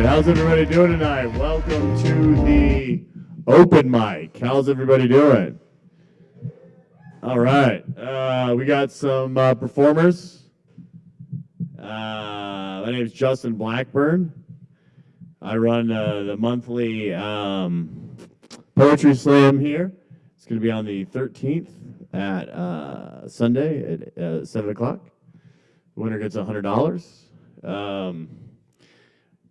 How's everybody doing tonight? Welcome to the open mic. How's everybody doing? All right. We got some performers. My name is Justin Blackburn. I run the monthly poetry slam here. It's going to be on the 13th at Sunday at 7 o'clock. The winner gets $100.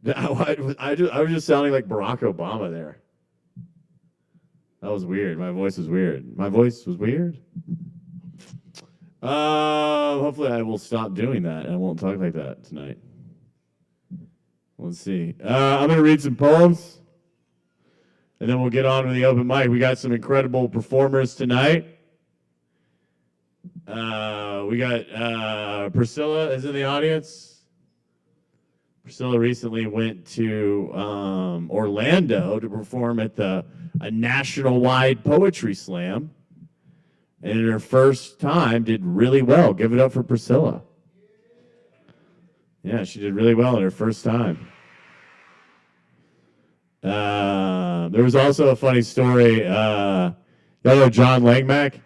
I was just sounding like Barack Obama there. That was weird. My voice was weird. My voice was weird? Hopefully I will stop doing that. I won't talk like that tonight. Let's see. I'm going to read some poems, and then we'll get on with the open mic. We got some incredible performers tonight. We got Priscilla is in the audience. Priscilla recently went to Orlando to perform at a national-wide poetry slam, and in her first time did really well. Give it up for Priscilla. Yeah, she did really well in her first time. There was also a funny story. Y'all know John Langmack?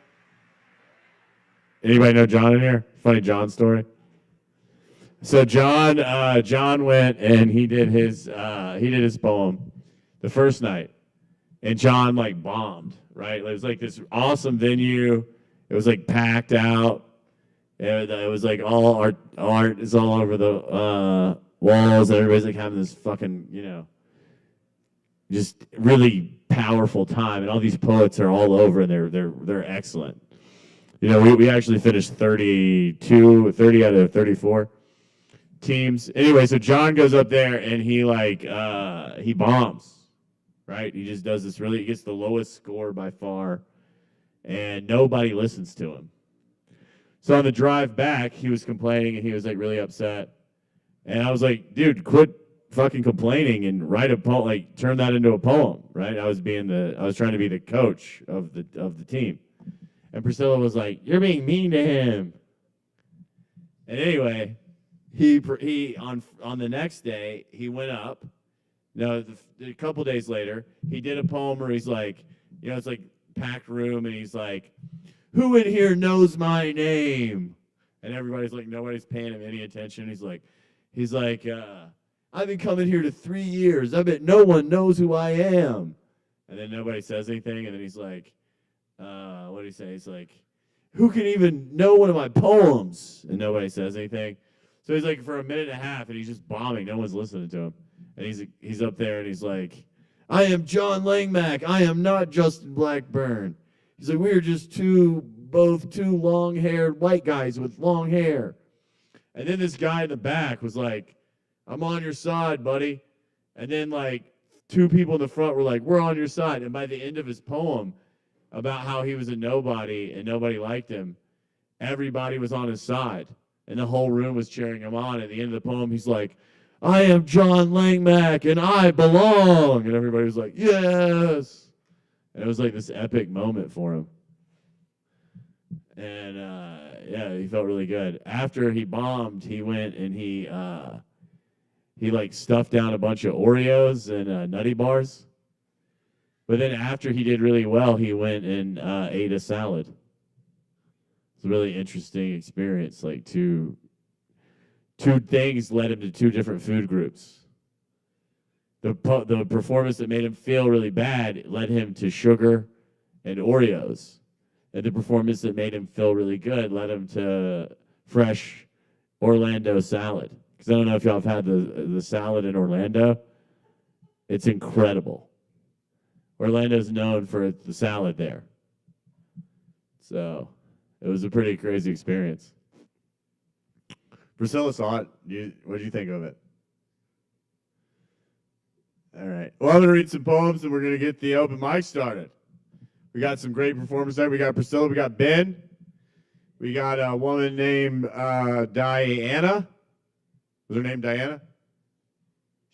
Anybody know John in here? Funny John story. So John went and he did his poem the first night, and John like bombed, right? It was like this awesome venue. It was like packed out. It was like all art is all over the walls. And everybody's like having this fucking just really powerful time. And all these poets are all over, and they're excellent. We actually finished 30 out of 34. Teams. Anyway, so John goes up there and he bombs, right? He just does this he gets the lowest score by far, and nobody listens to him. So on the drive back, he was complaining and he was like really upset. And I was like, dude, quit fucking complaining and write a poem, like turn that into a poem, right? I was trying to be the coach of the team. And Priscilla was like, you're being mean to him. And anyway, He on the next day, he went up. A couple days later, he did a poem where he's like, it's like packed room, and he's like, who in here knows my name? And everybody's like, nobody's paying him any attention. He's like, I've been coming here to 3 years. I bet no one knows who I am. And then nobody says anything, and then he's like, what did he say? He's like, who can even know one of my poems? And nobody says anything. So he's like for a minute and a half, and he's just bombing. No one's listening to him. And he's up there, and he's like, I am John Langmack. I am not Justin Blackburn. He's like, we are just both two long-haired white guys with long hair. And then this guy in the back was like, I'm on your side, buddy. And then like two people in the front were like, we're on your side. And by the end of his poem about how he was a nobody and nobody liked him, everybody was on his side. And the whole room was cheering him on. At the end of the poem, he's like, I am John Langmack, and I belong. And everybody was like, yes. And it was like this epic moment for him. And yeah, he felt really good. After he bombed, he went and he like stuffed down a bunch of Oreos and Nutty Bars. But then after he did really well, he went and ate a salad. It's a really interesting experience. Like two things led him to two different food groups. The performance that made him feel really bad led him to sugar and Oreos. And the performance that made him feel really good led him to fresh Orlando salad. Because I don't know if y'all have had the salad in Orlando. It's incredible. Orlando's known for the salad there. So it was a pretty crazy experience. Priscilla saw it. What did you think of it? All right. Well, I'm going to read some poems, and we're going to get the open mic started. We got some great performers there. We got Priscilla. We got Ben. We got a woman named Diana. Was her name Diana?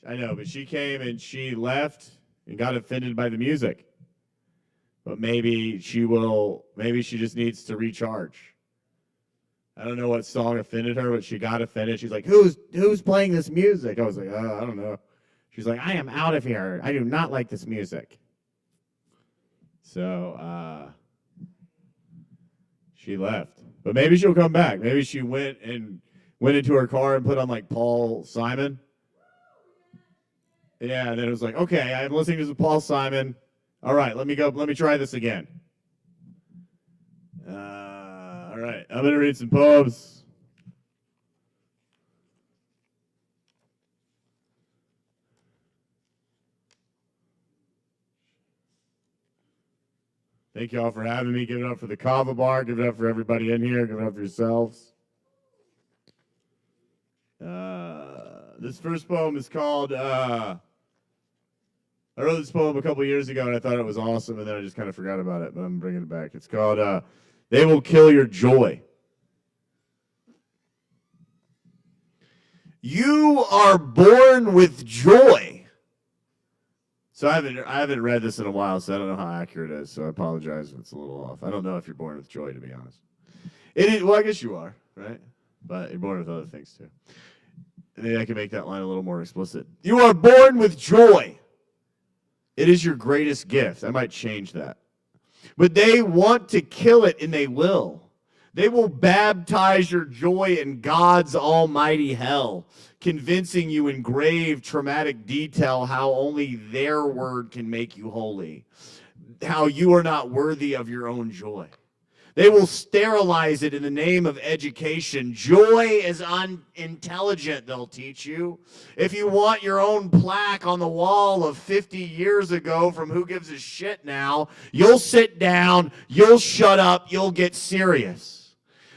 I know, but she came and she left and got offended by the music. But maybe she just needs to recharge. I don't know what song offended her, but she got offended. She's like, who's playing this music? I was like, I don't know. She's like, I am out of here. I do not like this music. So she left. But maybe she'll come back. Maybe she went into her car and put on like Paul Simon. Yeah, and then it was like, okay, I'm listening to Paul Simon. All right, let me try this again. All right, I'm going to read some poems. Thank you all for having me. Give it up for the Kava bar. Give it up for everybody in here. Give it up for yourselves. This first poem is called, I wrote this poem a couple years ago, and I thought it was awesome, and then I just kind of forgot about it, but I'm bringing it back. It's called, They Will Kill Your Joy. You are born with joy. So I haven't read this in a while, so I don't know how accurate it is, so I apologize if it's a little off. I don't know if you're born with joy, to be honest. Well, I guess you are, right? But you're born with other things, too. Maybe I can make that line a little more explicit. You are born with joy. It is your greatest gift. I might change that. But they want to kill it, and they will. They will baptize your joy in God's almighty hell, convincing you in grave, traumatic detail how only their word can make you holy, how you are not worthy of your own joy. They will sterilize it in the name of education. Joy is unintelligent, they'll teach you. If you want your own plaque on the wall of 50 years ago from Who Gives a Shit Now, you'll sit down, you'll shut up, you'll get serious.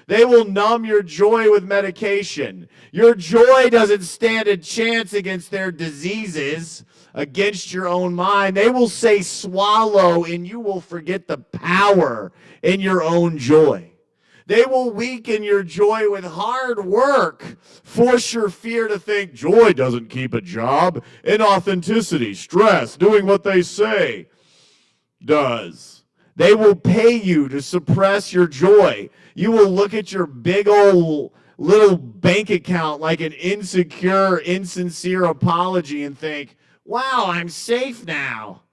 They will numb your joy with medication. Your joy doesn't stand a chance against their diseases, against your own mind. They will say swallow, and you will forget the power in your own joy. They will weaken your joy with hard work, force your fear to think joy doesn't keep a job, inauthenticity, stress, doing what they say does. They will pay you to suppress your joy. You will look at your big old little bank account like an insecure, insincere apology and think, wow, I'm safe now.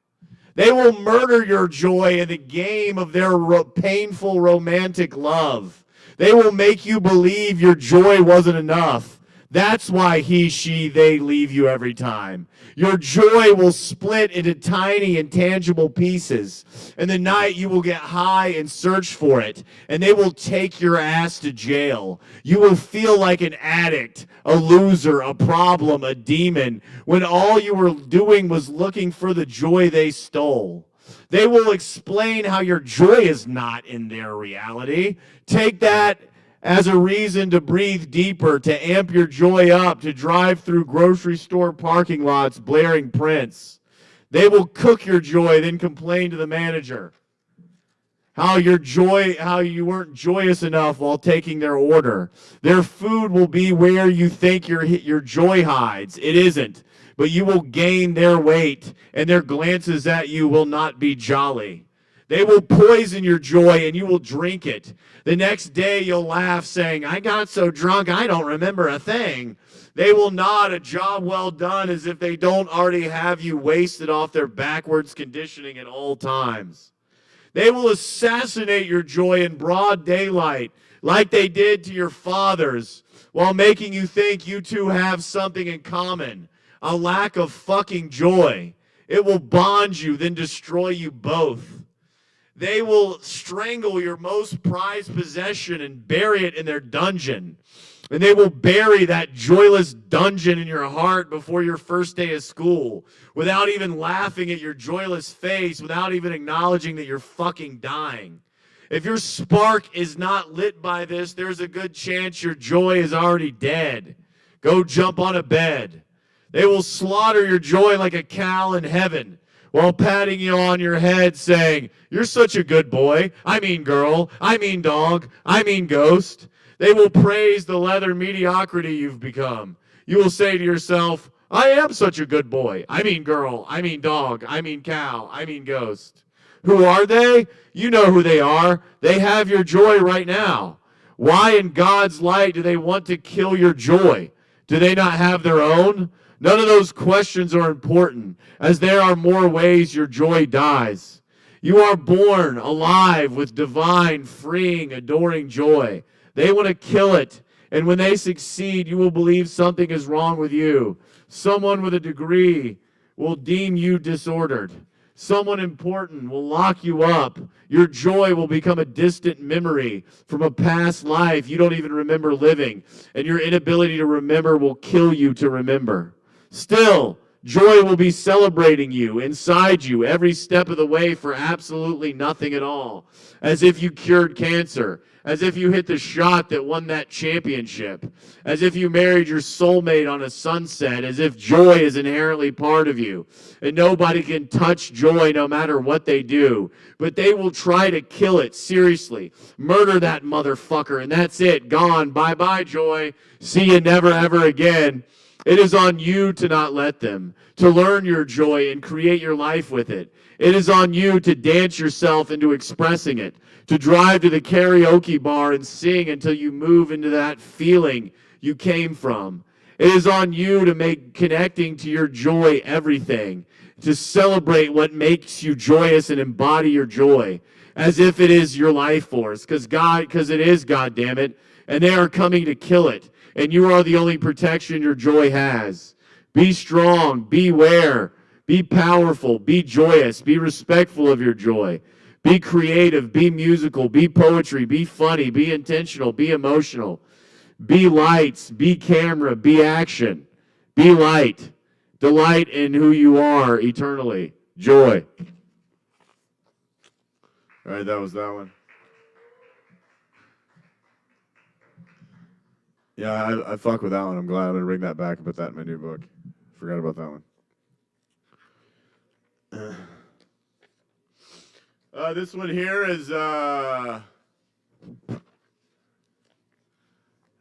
They will murder your joy in the game of their painful romantic love. They will make you believe your joy wasn't enough. That's why he, she, they leave you every time. Your joy will split into tiny, intangible pieces. And the night you will get high and search for it, and they will take your ass to jail. You will feel like an addict, a loser, a problem, a demon, when all you were doing was looking for the joy they stole. They will explain how your joy is not in their reality. Take that as a reason to breathe deeper, to amp your joy up, to drive through grocery store parking lots blaring Prince. They will cook your joy, then complain to the manager how you weren't joyous enough while taking their order. Their food will be where you think your joy hides. It isn't, but you will gain their weight, and their glances at you will not be jolly. They will poison your joy and you will drink it. The next day you'll laugh saying, I got so drunk I don't remember a thing. They will nod a job well done as if they don't already have you wasted off their backwards conditioning at all times. They will assassinate your joy in broad daylight like they did to your fathers while making you think you two have something in common, a lack of fucking joy. It will bond you, then destroy you both. They will strangle your most prized possession and bury it in their dungeon. And they will bury that joyless dungeon in your heart before your first day of school without even laughing at your joyless face, without even acknowledging that you're fucking dying. If your spark is not lit by this, there's a good chance your joy is already dead. Go jump on a bed. They will slaughter your joy like a cow in heaven while patting you on your head saying, you're such a good boy. I mean girl. I mean dog. I mean ghost. They will praise the leather mediocrity you've become. You will say to yourself, I am such a good boy. I mean girl. I mean dog. I mean cow. I mean ghost. Who are they? You know who they are. They have your joy right now. Why in God's light do they want to kill your joy? Do they not have their own? None of those questions are important, as there are more ways your joy dies. You are born alive with divine, freeing, adoring joy. They want to kill it, and when they succeed, you will believe something is wrong with you. Someone with a degree will deem you disordered. Someone important will lock you up. Your joy will become a distant memory from a past life you don't even remember living, and your inability to remember will kill you to remember. Still, joy will be celebrating you inside you every step of the way for absolutely nothing at all, as if you cured cancer, as if you hit the shot that won that championship, as if you married your soulmate on a sunset, as if joy is inherently part of you, and nobody can touch joy no matter what they do, but they will try to kill it, seriously. Murder that motherfucker, and that's it, gone, bye-bye joy, see you never ever again. It is on you to not let them, to learn your joy and create your life with it. It is on you to dance yourself into expressing it, to drive to the karaoke bar and sing until you move into that feeling you came from. It is on you to make connecting to your joy everything, to celebrate what makes you joyous and embody your joy as if it is your life force, because it is, goddammit, and they are coming to kill it. And you are the only protection your joy has. Be strong, beware, be powerful, be joyous, be respectful of your joy. Be creative, be musical, be poetry, be funny, be intentional, be emotional. Be lights, be camera, be action. Be light. Delight in who you are eternally. Joy. All right, that was that one. Yeah, I fuck with that one. I'm glad I'm going to bring that back and put that in my new book. Forgot about that one. This one here is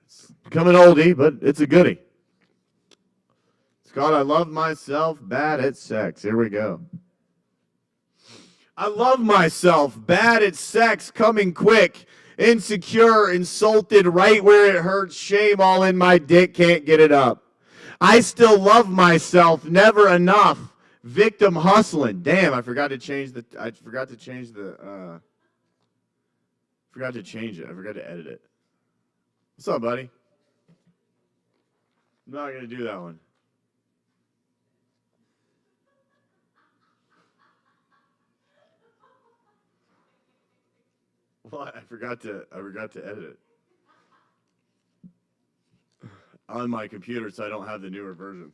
it's becoming oldie, but it's a goodie. It's called I Love Myself Bad at Sex. Here we go. I love myself bad at sex, coming quick. Insecure, insulted, right where it hurts, shame all in my dick, can't get it up. I still love myself, never enough. Victim hustling. Damn, I forgot to change it. I forgot to edit it. What's up, buddy? I'm not going to do that one. Well, I forgot to edit it on my computer, so I don't have the newer version.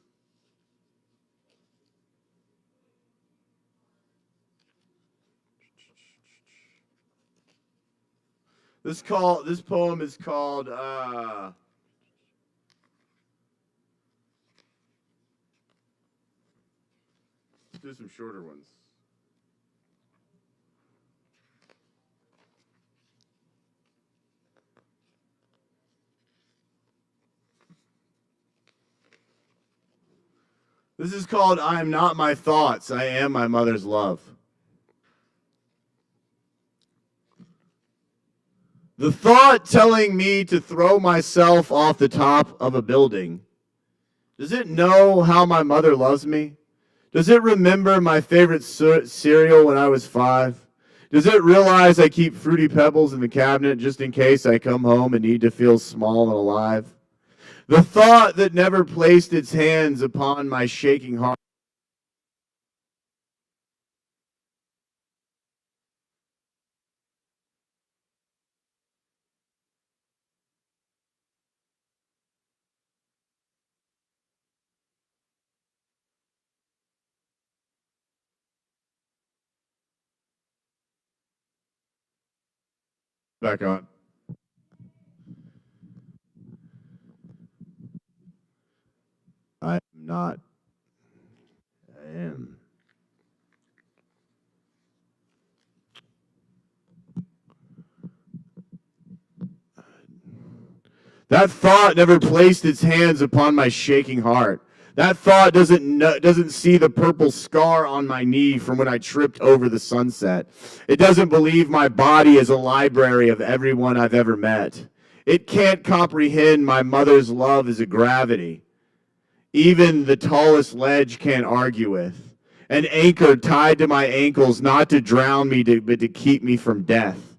This poem is called let's do some shorter ones. This is called I Am Not My Thoughts, I Am My Mother's Love. The thought telling me to throw myself off the top of a building. Does it know how my mother loves me? Does it remember my favorite cereal when I was 5? Does it realize I keep Fruity Pebbles in the cabinet just in case I come home and need to feel small and alive? The thought that never placed its hands upon my shaking heart. Back on. I'm not. I am. That thought never placed its hands upon my shaking heart. That thought doesn't see the purple scar on my knee from when I tripped over the sunset. It doesn't believe my body is a library of everyone I've ever met. It can't comprehend my mother's love as a gravity. Even the tallest ledge can't argue with. An anchor tied to my ankles not to drown me, but to keep me from death.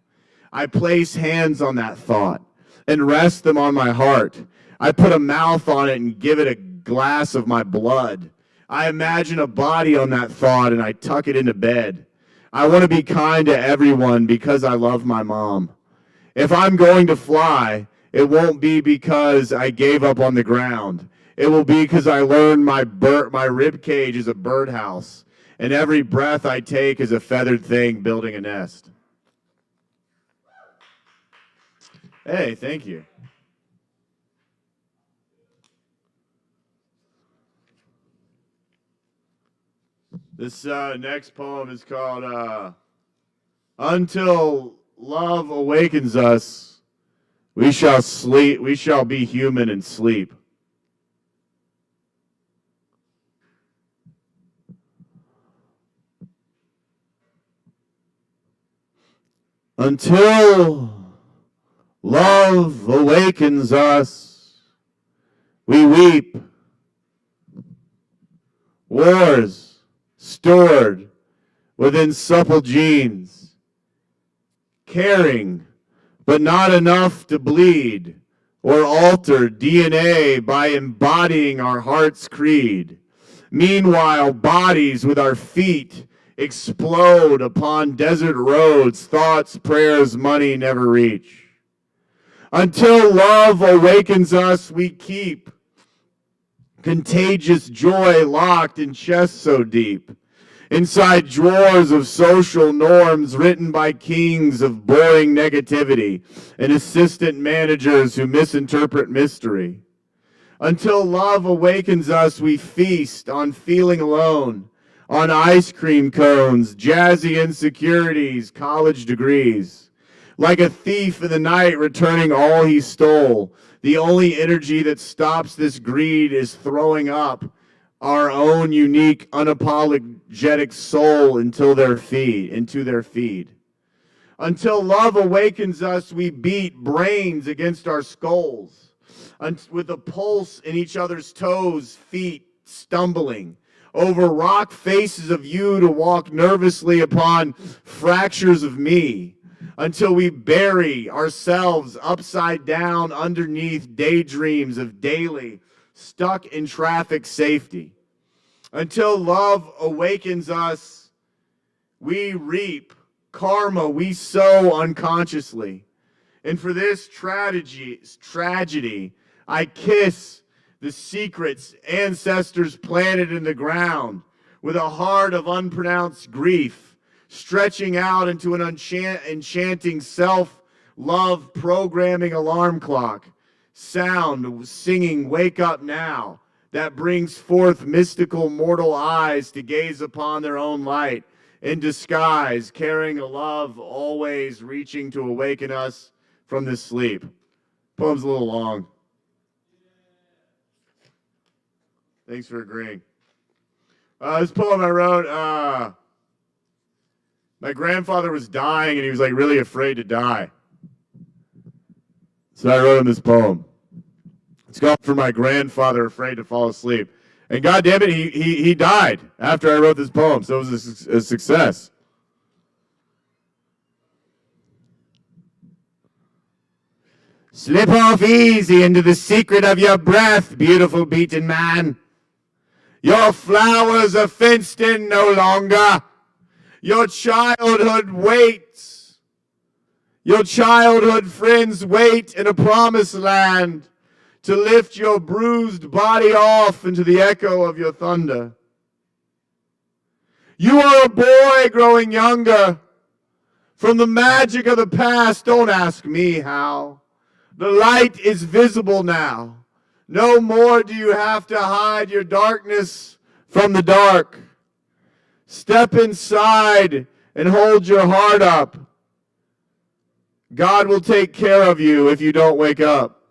I place hands on that thought and rest them on my heart. I put a mouth on it and give it a glass of my blood. I imagine a body on that thought and I tuck it into bed. I want to be kind to everyone because I love my mom. If I'm going to fly, it won't be because I gave up on the ground. It will be because I learned my rib cage is a birdhouse, and every breath I take is a feathered thing building a nest. Hey, thank you. This next poem is called Until Love Awakens Us, we shall sleep, we shall be human and sleep. Until love awakens us, we weep. Wars stored within supple genes, caring but not enough to bleed or alter DNA by embodying our heart's creed. Meanwhile, bodies with our feet explode upon desert roads, thoughts, prayers, money never reach. Until love awakens us, we keep contagious joy locked in chests so deep, inside drawers of social norms written by kings of boring negativity and assistant managers who misinterpret mystery. Until love awakens us, we feast on feeling alone, on ice cream cones, jazzy insecurities, college degrees. Like a thief in the night returning all he stole, the only energy that stops this greed is throwing up our own unique, unapologetic soul into their feed. Until love awakens us, we beat brains against our skulls, with a pulse in each other's toes, feet stumbling over rock faces of you to walk nervously upon fractures of me, until we bury ourselves upside down underneath daydreams of daily stuck in traffic safety. Until love awakens us, we reap karma we sow unconsciously. And for this tragedy, I kiss the secrets ancestors planted in the ground with a heart of unpronounced grief, stretching out into an enchanting self-love programming alarm clock, sound singing "Wake Up Now," that brings forth mystical mortal eyes to gaze upon their own light in disguise, carrying a love always reaching to awaken us from this sleep. Poem's a little long. Thanks for agreeing. This poem I wrote, my grandfather was dying and he was like really afraid to die. So I wrote him this poem. It's called For My Grandfather Afraid to Fall Asleep. And God damn it, he died after I wrote this poem, so it was a success. Slip off easy into the secret of your breath, beautiful beaten man. Your flowers are fenced in no longer. Your childhood waits. Your childhood friends wait in a promised land to lift your bruised body off into the echo of your thunder. You are a boy growing younger. From the magic of the past, don't ask me how. The light is visible now. No more do you have to hide your darkness from the dark. Step inside and hold your heart up. God will take care of you if you don't wake up.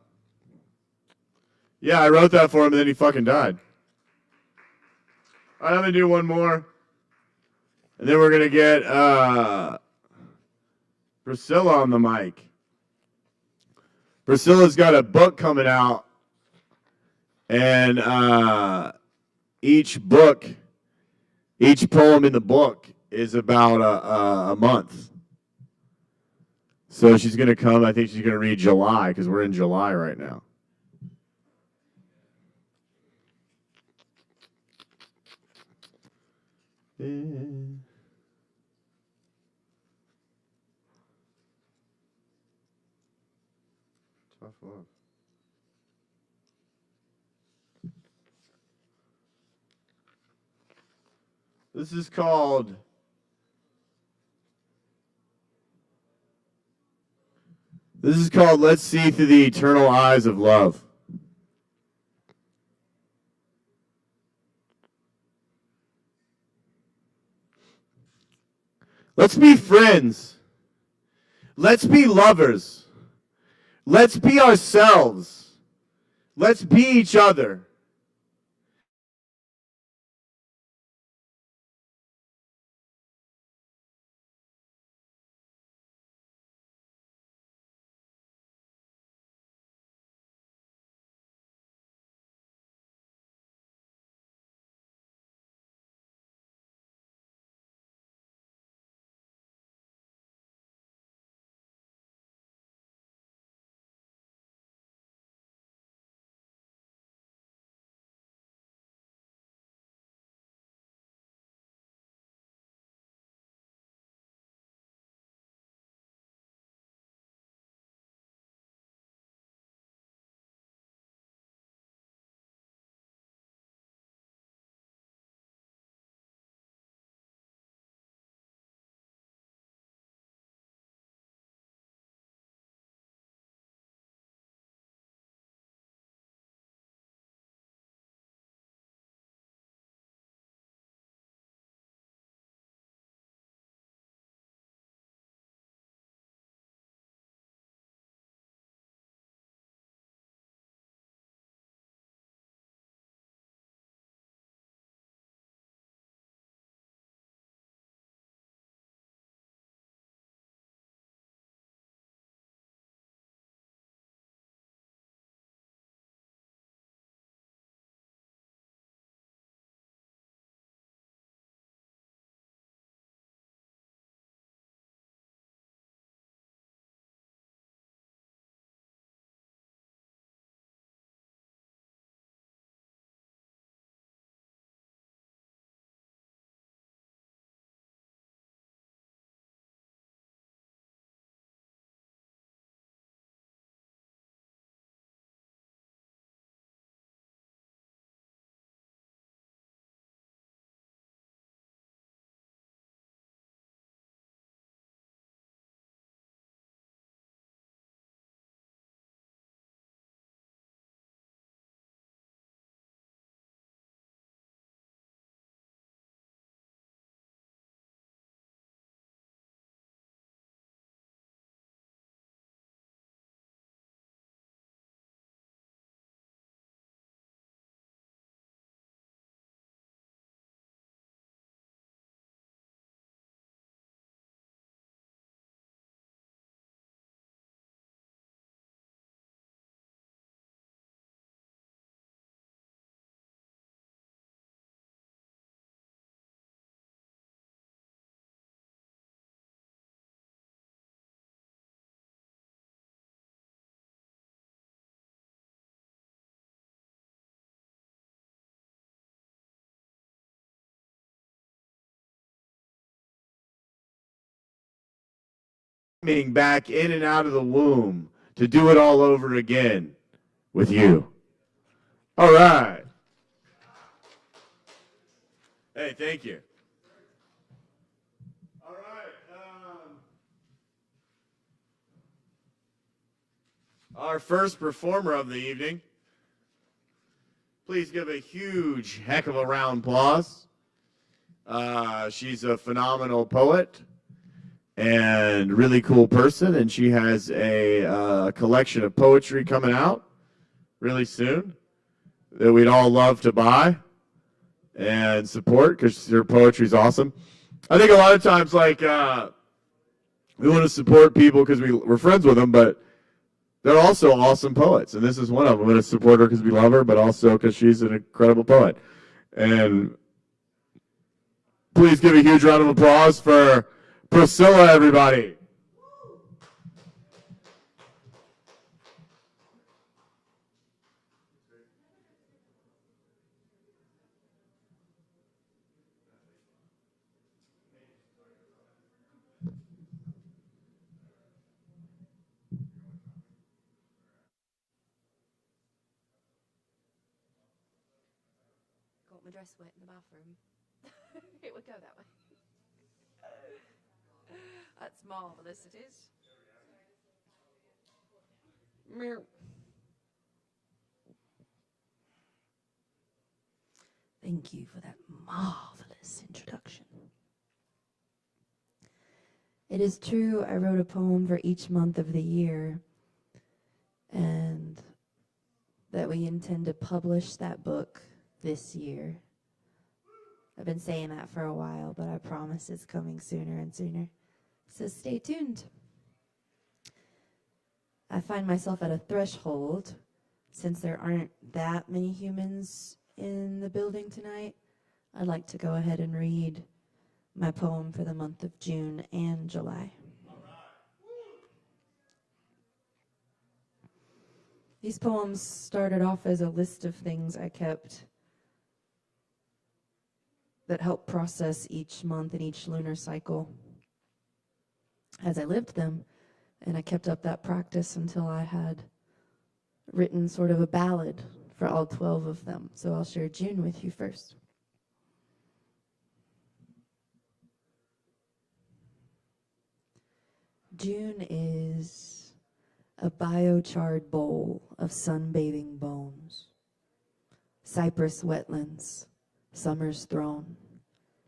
Yeah, I wrote that for him and then he fucking died. All right, I'm going to do one more. And then we're going to get Priscilla on the mic. Priscilla's got a book coming out. And each poem in the book is about a month. So she's going to come. I think she's going to read July because we're in July right now. Tough love. This is called Let's See Through the Eternal Eyes of Love. Let's be friends. Let's be lovers. Let's be ourselves. Let's be each other. back in and out of the womb to do it all over again with you. All right. Hey, thank you. All right. Our first performer of the evening. Please give a huge heck of a round of applause. She's a phenomenal poet and really cool person, and she has a collection of poetry coming out really soon that we'd all love to buy and support because her poetry is awesome. I think a lot of times, like, we want to support people because we're friends with them, but they're also awesome poets, and this is one of them. We're going to support her because we love her, but also because she's an incredible poet. And please give a huge round of applause for Priscilla, everybody. Got my dress wet in the bathroom. It would go that way. That's marvellous, it is. Meow. Thank you for that marvellous introduction. It is true, I wrote a poem for each month of the year, and that we intend to publish that book this year. I've been saying that for a while, but I promise it's coming sooner and sooner. So stay tuned. I find myself at a threshold, since there aren't that many humans in the building tonight. I'd like to go ahead and read my poem for the month of June and July. These poems started off as a list of things I kept that help process each month and each lunar cycle as I lived them. And I kept up that practice until I had written sort of a ballad for all 12 of them. So I'll share June with you first. June is a biochar bowl of sunbathing bones, cypress wetlands, summer's throne,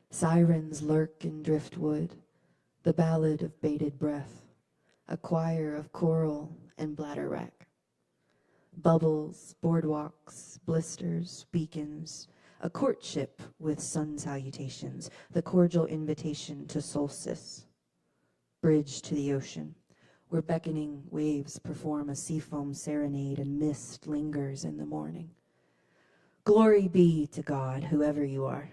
sirens lurk in driftwood, the ballad of bated breath, a choir of coral and bladderwrack, bubbles, boardwalks, blisters, beacons, a courtship with sun salutations, the cordial invitation to solstice, bridge to the ocean, where beckoning waves perform a seafoam serenade and mist lingers in the morning. Glory be to God, whoever you are.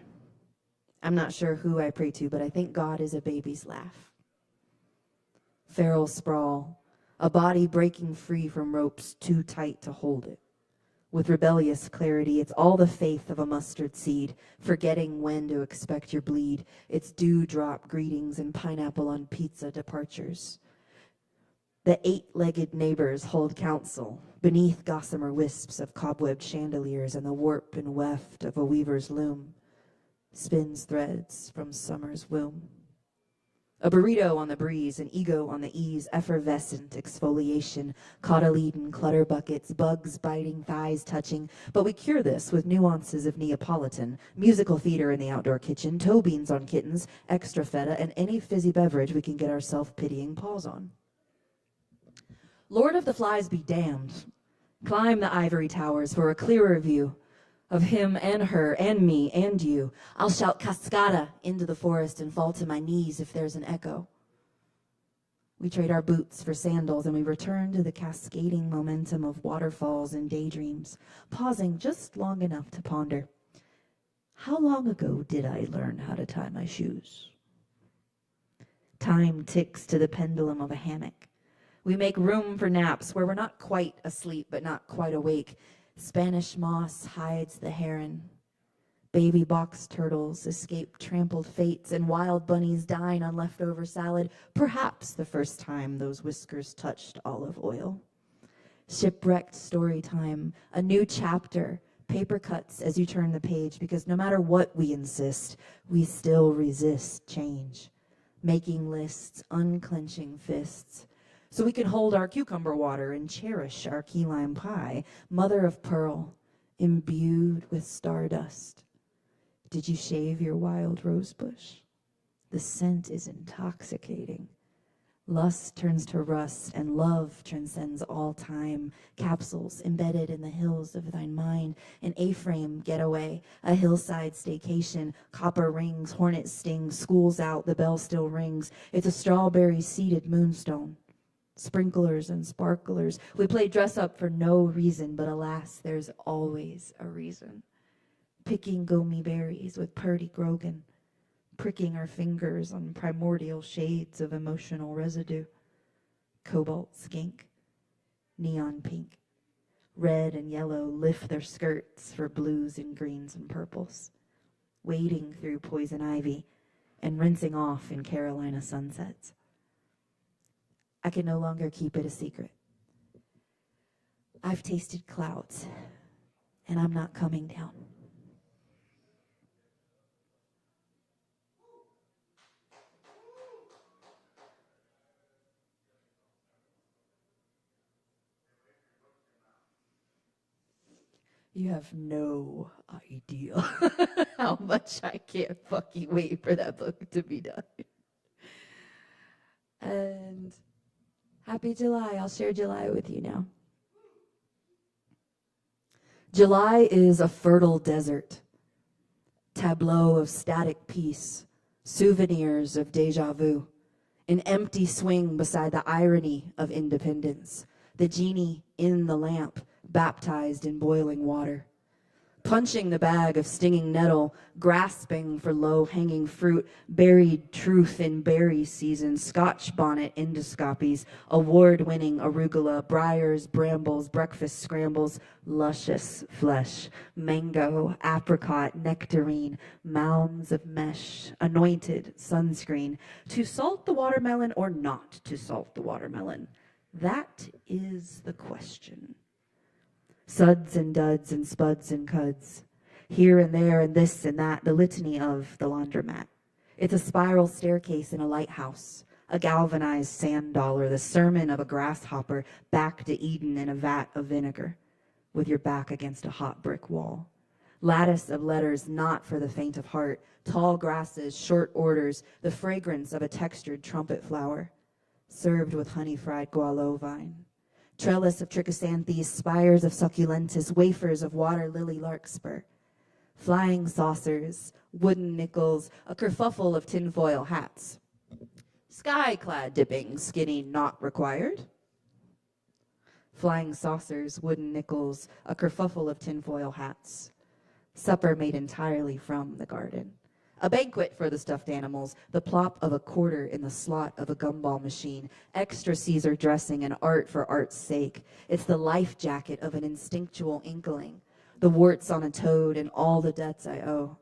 I'm not sure who I pray to, but I think God is a baby's laugh. Feral sprawl, a body breaking free from ropes too tight to hold it. With rebellious clarity, it's all the faith of a mustard seed, forgetting when to expect your bleed. It's dewdrop greetings and pineapple on pizza departures. The eight-legged neighbors hold counsel beneath gossamer wisps of cobwebbed chandeliers, and the warp and weft of a weaver's loom spins threads from summer's womb. A burrito on the breeze, an ego on the ease, effervescent exfoliation, cotyledon clutter buckets, bugs biting, thighs touching. But we cure this with nuances of Neapolitan, musical theater in the outdoor kitchen, toe beans on kittens, extra feta, and any fizzy beverage we can get our self-pitying paws on. Lord of the Flies be damned. Climb the ivory towers for a clearer view of him and her and me and you. I'll shout cascada into the forest and fall to my knees if there's an echo. We trade our boots for sandals and we return to the cascading momentum of waterfalls and daydreams, pausing just long enough to ponder. How long ago did I learn how to tie my shoes? Time ticks to the pendulum of a hammock. We make room for naps where we're not quite asleep but not quite awake. Spanish moss hides the heron. Baby box turtles escape trampled fates, and wild bunnies dine on leftover salad, perhaps the first time those whiskers touched olive oil. Shipwrecked story time, a new chapter, paper cuts as you turn the page, because no matter what we insist, we still resist change. Making lists, unclenching fists, so we can hold our cucumber water and cherish our key lime pie, mother of pearl, imbued with stardust. Did you shave your wild rose bush? The scent is intoxicating. Lust turns to rust, and love transcends all time. Capsules embedded in the hills of thine mind. An A-frame getaway, a hillside staycation. Copper rings, hornet stings, school's out, the bell still rings. It's a strawberry-seeded moonstone. Sprinklers and sparklers. We play dress up for no reason, but alas, there's always a reason. Picking gomi berries with Purdy Grogan. Pricking our fingers on primordial shades of emotional residue. Cobalt skink, neon pink, red and yellow lift their skirts for blues and greens and purples, wading through poison ivy and rinsing off in Carolina sunsets. I can no longer keep it a secret. I've tasted clouds, and I'm not coming down. You have no idea how much I can't fucking wait for that book to be done. And happy July. I'll share July with you now. July is a fertile desert, tableau of static peace, souvenirs of deja vu, an empty swing beside the irony of independence, the genie in the lamp, baptized in boiling water, punching the bag of stinging nettle, grasping for low-hanging fruit, buried truth in berry season, Scotch bonnet endoscopies, award-winning arugula, briars, brambles, breakfast scrambles, luscious flesh, mango, apricot, nectarine, mounds of mesh, anointed sunscreen. To salt the watermelon or not to salt the watermelon? That is the question. Suds and duds and spuds and cuds, here and there and this and that, the litany of the laundromat. It's a spiral staircase in a lighthouse, a galvanized sand dollar, the sermon of a grasshopper back to Eden in a vat of vinegar, with your back against a hot brick wall. Lattice of letters not for the faint of heart, tall grasses, short orders, the fragrance of a textured trumpet flower, served with honey-fried gualo vine. Trellis of trichosanthes, spires of succulentus, wafers of water lily larkspur, flying saucers, wooden nickels, a kerfuffle of tinfoil hats. Sky-clad dipping, skinny not required. Flying saucers, wooden nickels, a kerfuffle of tinfoil hats. Supper made entirely from the garden. A banquet for the stuffed animals, the plop of a quarter in the slot of a gumball machine, extra Caesar dressing and art for art's sake. It's the life jacket of an instinctual inkling, the warts on a toad and all the debts I owe.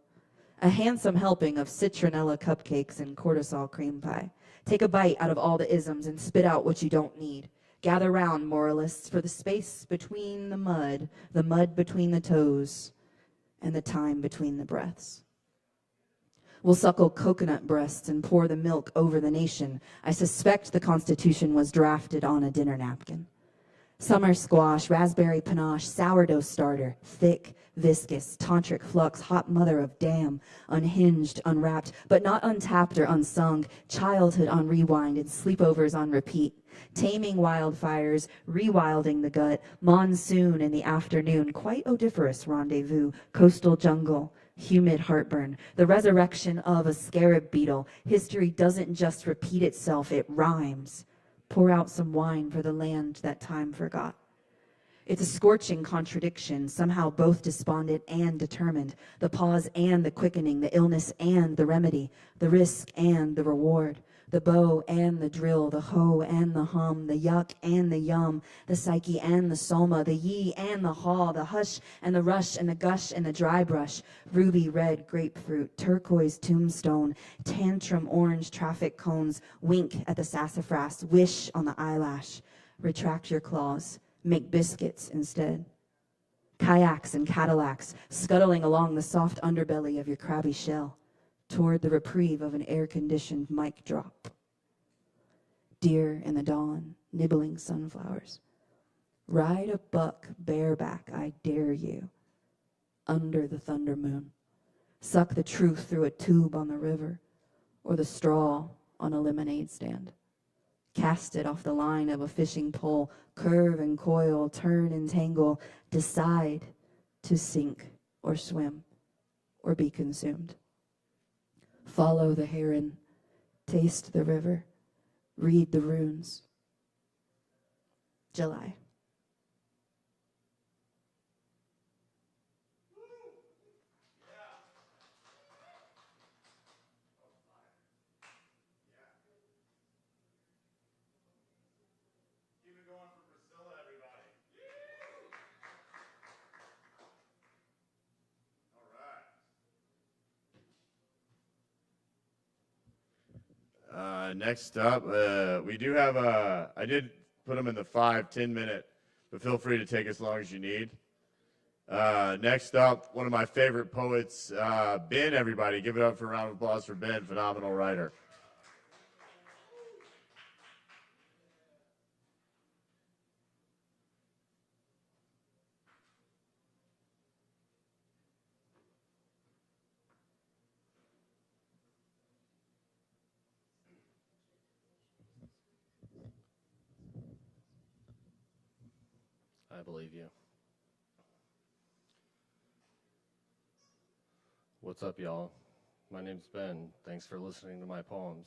A handsome helping of citronella cupcakes and cortisol cream pie. Take a bite out of all the isms and spit out what you don't need. Gather round, moralists, for the space between the mud between the toes, and the time between the breaths. We'll suckle coconut breasts and pour the milk over the nation. I suspect the Constitution was drafted on a dinner napkin. Summer squash, raspberry panache, sourdough starter, thick, viscous, tantric flux, hot mother of damn, unhinged, unwrapped, but not untapped or unsung, childhood on rewind and sleepovers on repeat. Taming wildfires, rewilding the gut, monsoon in the afternoon, quite odoriferous rendezvous, coastal jungle, humid heartburn, the resurrection of a scarab beetle. History doesn't just repeat itself, it rhymes. Pour out some wine for the land that time forgot. It's a scorching contradiction, somehow both despondent and determined, the pause and the quickening, the illness and the remedy, the risk and the reward, The bow and the drill, the hoe and the hum, the yuck and the yum, the psyche and the soma, the ye and the haw, the hush and the rush and the gush and the dry brush, ruby red grapefruit, turquoise tombstone, tantrum orange traffic cones, wink at the sassafras, wish on the eyelash, retract your claws, make biscuits instead. Kayaks and Cadillacs scuttling along the soft underbelly of your crabby shell, toward the reprieve of an air-conditioned mic drop. Deer in the dawn, nibbling sunflowers. Ride a buck bareback, I dare you, under the thunder moon. Suck the truth through a tube on the river, or the straw on a lemonade stand. Cast it off the line of a fishing pole, curve and coil, turn and tangle, decide to sink or swim or be consumed. Follow the heron, taste the river, read the runes. July. Keep it going for Priscilla, everybody. All right. Next up, we do have I did put them in the 5-10 minute, but feel free to take as long as you need. Next up, one of my favorite poets, Ben, everybody. Give it up for a round of applause for Ben, phenomenal writer. I believe you. What's up, y'all? My name's Ben. Thanks for listening to my poems.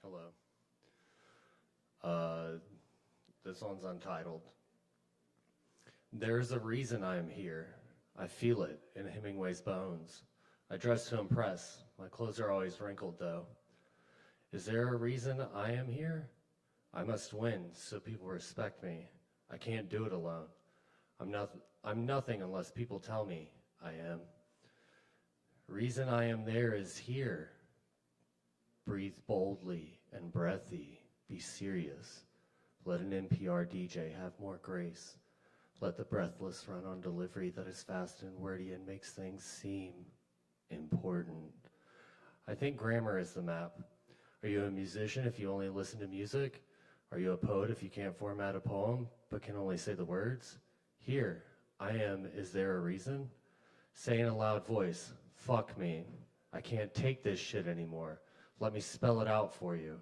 Hello. This one's untitled. There's a reason I am here. I feel it in Hemingway's bones. I dress to impress. My clothes are always wrinkled, though. Is there a reason I am here? I must win so people respect me. I can't do it alone. I'm nothing unless people tell me I am. Reason I am there is here. Breathe boldly and breathy. Be serious. Let an NPR DJ have more grace. Let the breathless run on delivery that is fast and wordy and makes things seem important. I think grammar is the map. Are you a musician if you only listen to music? Are you a poet if you can't format a poem but can only say the words? Here, I am, is there a reason? Say in a loud voice, fuck me. I can't take this shit anymore. Let me spell it out for you.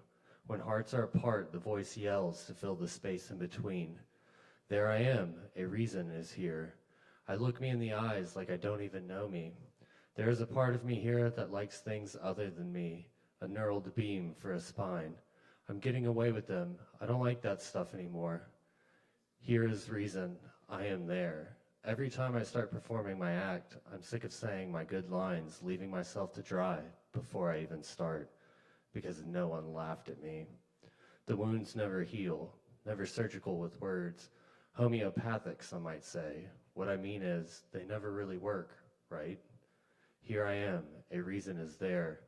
When hearts are apart, the voice yells to fill the space in between. There I am, a reason is here. I look me in the eyes like I don't even know me. There is a part of me here that likes things other than me, a knurled beam for a spine. I'm getting away with them. I don't like that stuff anymore. Here is reason, I am there. Every time I start performing my act, I'm sick of saying my good lines, leaving myself to dry before I even start, because no one laughed at me. The wounds never heal, never surgical with words. Homeopathic, some might say. What I mean is, they never really work, right? Here I am, a reason is there.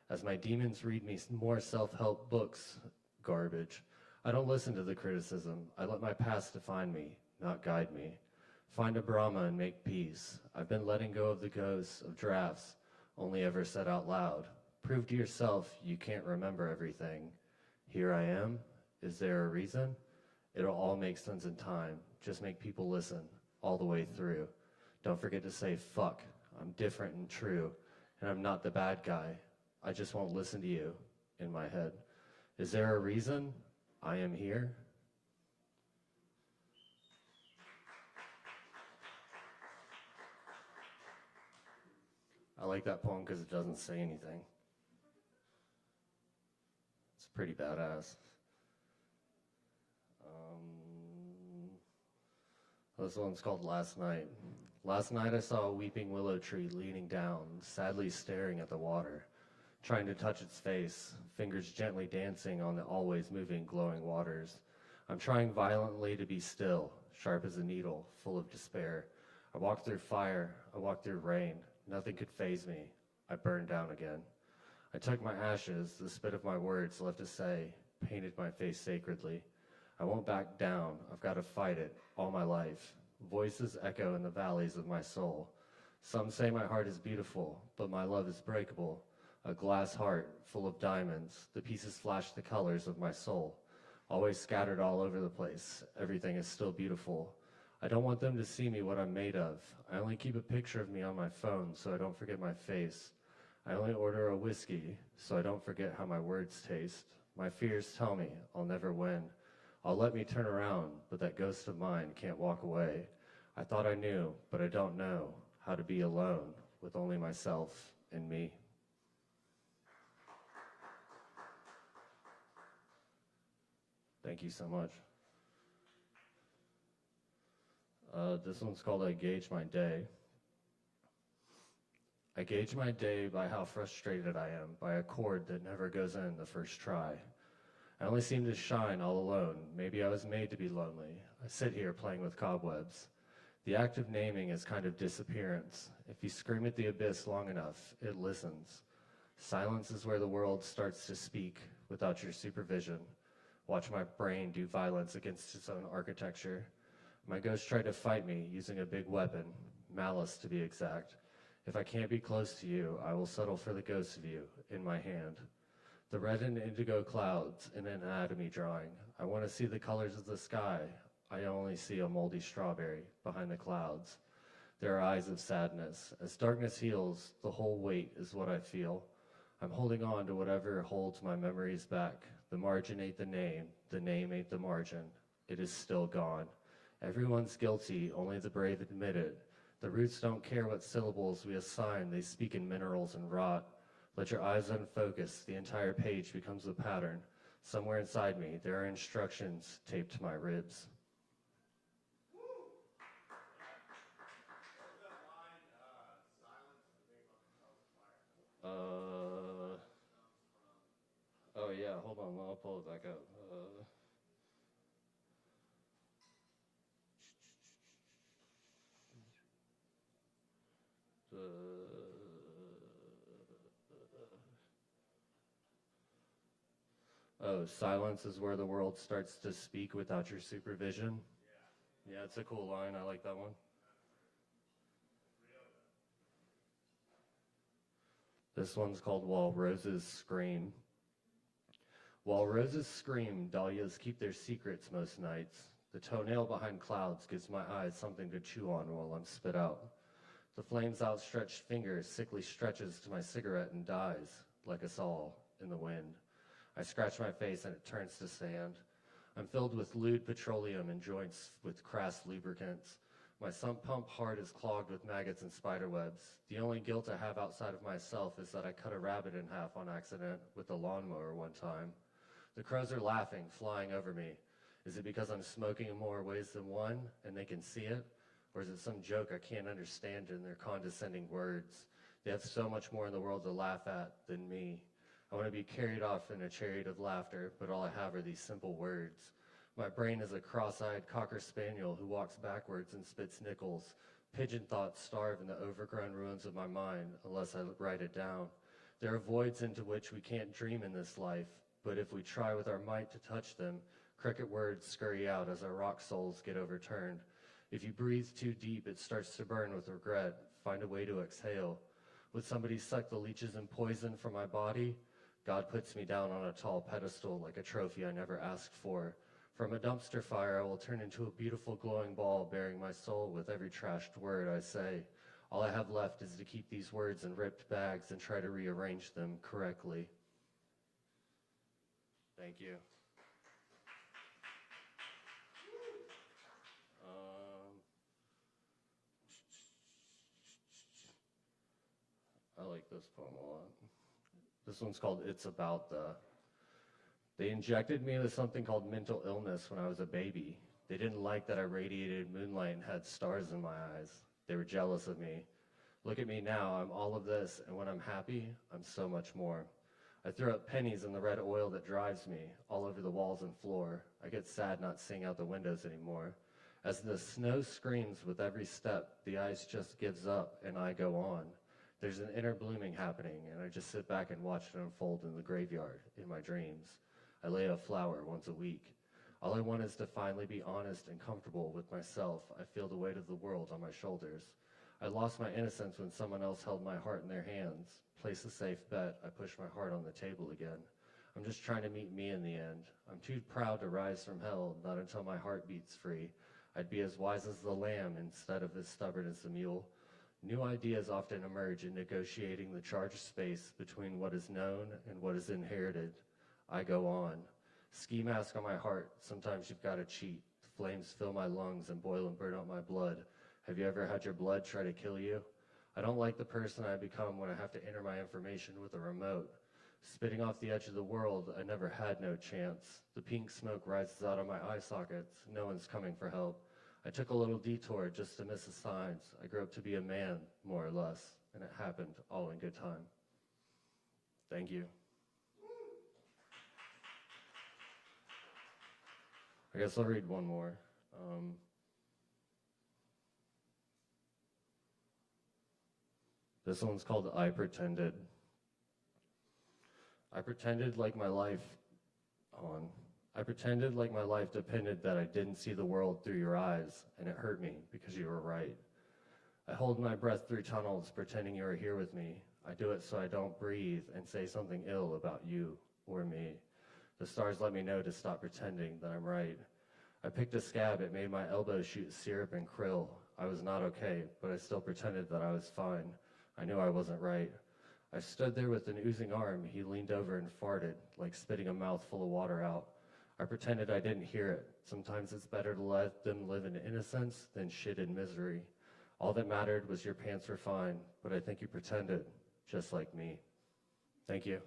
As my demons read me more self-help books, garbage. I don't listen to the criticism. I let my past define me, not guide me. Find a Brahma and make peace. I've been letting go of the ghosts of drafts, only ever said out loud. Prove to yourself you can't remember everything. Here I am. Is there a reason? It'll all make sense in time. Just make people listen all the way through. Don't forget to say fuck. I'm different and true, and I'm not the bad guy. I just won't listen to you in my head. Is there a reason I am here? I like that poem because it doesn't say anything. It's pretty badass. This one's called Last Night. Last night I saw a weeping willow tree leaning down, sadly staring at the water. trying to touch its face, fingers gently dancing on the always moving, glowing waters. I'm trying violently to be still, sharp as a needle, full of despair. I walked through fire, I walked through rain. Nothing could faze me. I burned down again. I took my ashes, the spit of my words left to say, painted my face sacredly. I won't back down. I've got to fight it all my life. Voices echo in the valleys of my soul. Some say my heart is beautiful, but my love is breakable. A glass heart full of diamonds. The pieces flash the colors of my soul. Always scattered all over the place. Everything is still beautiful. I don't want them to see me what I'm made of. I only keep a picture of me on my phone so I don't forget my face. I only order a whiskey so I don't forget how my words taste. My fears tell me I'll never win. I'll let me turn around, but that ghost of mine can't walk away. I thought I knew, but I don't know how to be alone with only myself and me. Thank you so much. This one's called I Gauge My Day. I gauge my day by how frustrated I am, by a chord that never goes in the first try. I only seem to shine all alone. Maybe I was made to be lonely. I sit here playing with cobwebs. The act of naming is kind of disappearance. If you scream at the abyss long enough, it listens. Silence is where the world starts to speak without your supervision. Watch my brain do violence against its own architecture. My ghost tried to fight me using a big weapon, malice to be exact. If I can't be close to you, I will settle for the ghost of you in my hand. The red and indigo clouds in an anatomy drawing. I want to see the colors of the sky. I only see a moldy strawberry behind the clouds. There are eyes of sadness. As darkness heals, the whole weight is what I feel. I'm holding on to whatever holds my memories back. The margin ain't the name ain't the margin. It is still gone. Everyone's guilty, only the brave admit it. The roots don't care what syllables we assign, they speak in minerals and rot. Let your eyes unfocus, the entire page becomes a pattern. Somewhere inside me, there are instructions taped to my ribs. Oh yeah, hold on, I'll pull it back up. Silence is where the world starts to speak without your supervision. Yeah, it's a cool line. I like that one. This one's called While Roses Scream. While roses scream, dahlias keep their secrets most nights. The toenail behind clouds gives my eyes something to chew on while I'm spit out. The flame's outstretched finger sickly stretches to my cigarette and dies, like us all, in the wind. I scratch my face and it turns to sand. I'm filled with lewd petroleum and joints with crass lubricants. My sump pump heart is clogged with maggots and spider webs. The only guilt I have outside of myself is that I cut a rabbit in half on accident with a lawnmower one time. The crows are laughing, flying over me. Is it because I'm smoking in more ways than one and they can see it? Or is it some joke I can't understand in their condescending words? They have so much more in the world to laugh at than me. I want to be carried off in a chariot of laughter, but all I have are these simple words. My brain is a cross-eyed cocker spaniel who walks backwards and spits nickels. Pigeon thoughts starve in the overgrown ruins of my mind unless I write it down. There are voids into which we can't dream in this life, but if we try with our might to touch them, cricket words scurry out as our rock souls get overturned. If you breathe too deep, it starts to burn with regret. Find a way to exhale. Would somebody suck the leeches and poison from my body? God puts me down on a tall pedestal like a trophy I never asked for. From a dumpster fire, I will turn into a beautiful glowing ball bearing my soul with every trashed word I say. All I have left is to keep these words in ripped bags and try to rearrange them correctly. Thank you. I like this poem a lot. This one's called It's About the. They injected me with something called mental illness when I was a baby. They didn't like that I radiated moonlight and had stars in my eyes. They were jealous of me. Look at me now, I'm all of this, and when I'm happy, I'm so much more. I throw up pennies in the red oil that drives me, all over the walls and floor. I get sad not seeing out the windows anymore. As the snow screams with every step, the ice just gives up, and I go on. There's an inner blooming happening, and I just sit back and watch it unfold in the graveyard, in my dreams. I lay a flower once a week. All I want is to finally be honest and comfortable with myself. I feel the weight of the world on my shoulders. I lost my innocence when someone else held my heart in their hands. Place a safe bet, I push my heart on the table again. I'm just trying to meet me in the end. I'm too proud to rise from hell, not until my heart beats free. I'd be as wise as the lamb instead of as stubborn as the mule. New ideas often emerge in negotiating the charged space between what is known and what is inherited. I go on. Ski mask on my heart, sometimes you've got to cheat. The flames fill my lungs and boil and burn out my blood. Have you ever had your blood try to kill you? I don't like the person I become when I have to enter my information with a remote. Spitting off the edge of the world, I never had no chance. The pink smoke rises out of my eye sockets. No one's coming for help. I took a little detour just to miss the signs. I grew up to be a man, more or less, and it happened all in good time. Thank you. I guess I'll read one more. This one's called I Pretended. I pretended like my life depended that I didn't see the world through your eyes, and it hurt me because you were right. I hold my breath through tunnels, pretending you are here with me. I do it so I don't breathe and say something ill about you or me. The stars let me know to stop pretending that I'm right. I picked a scab, it made my elbow shoot syrup and krill. I was not okay, but I still pretended that I was fine. I knew I wasn't right. I stood there with an oozing arm. He leaned over and farted, like spitting a mouthful of water out. I pretended I didn't hear it. Sometimes it's better to let them live in innocence than shit in misery. All that mattered was your pants were fine, but I think you pretended, just like me. Thank you.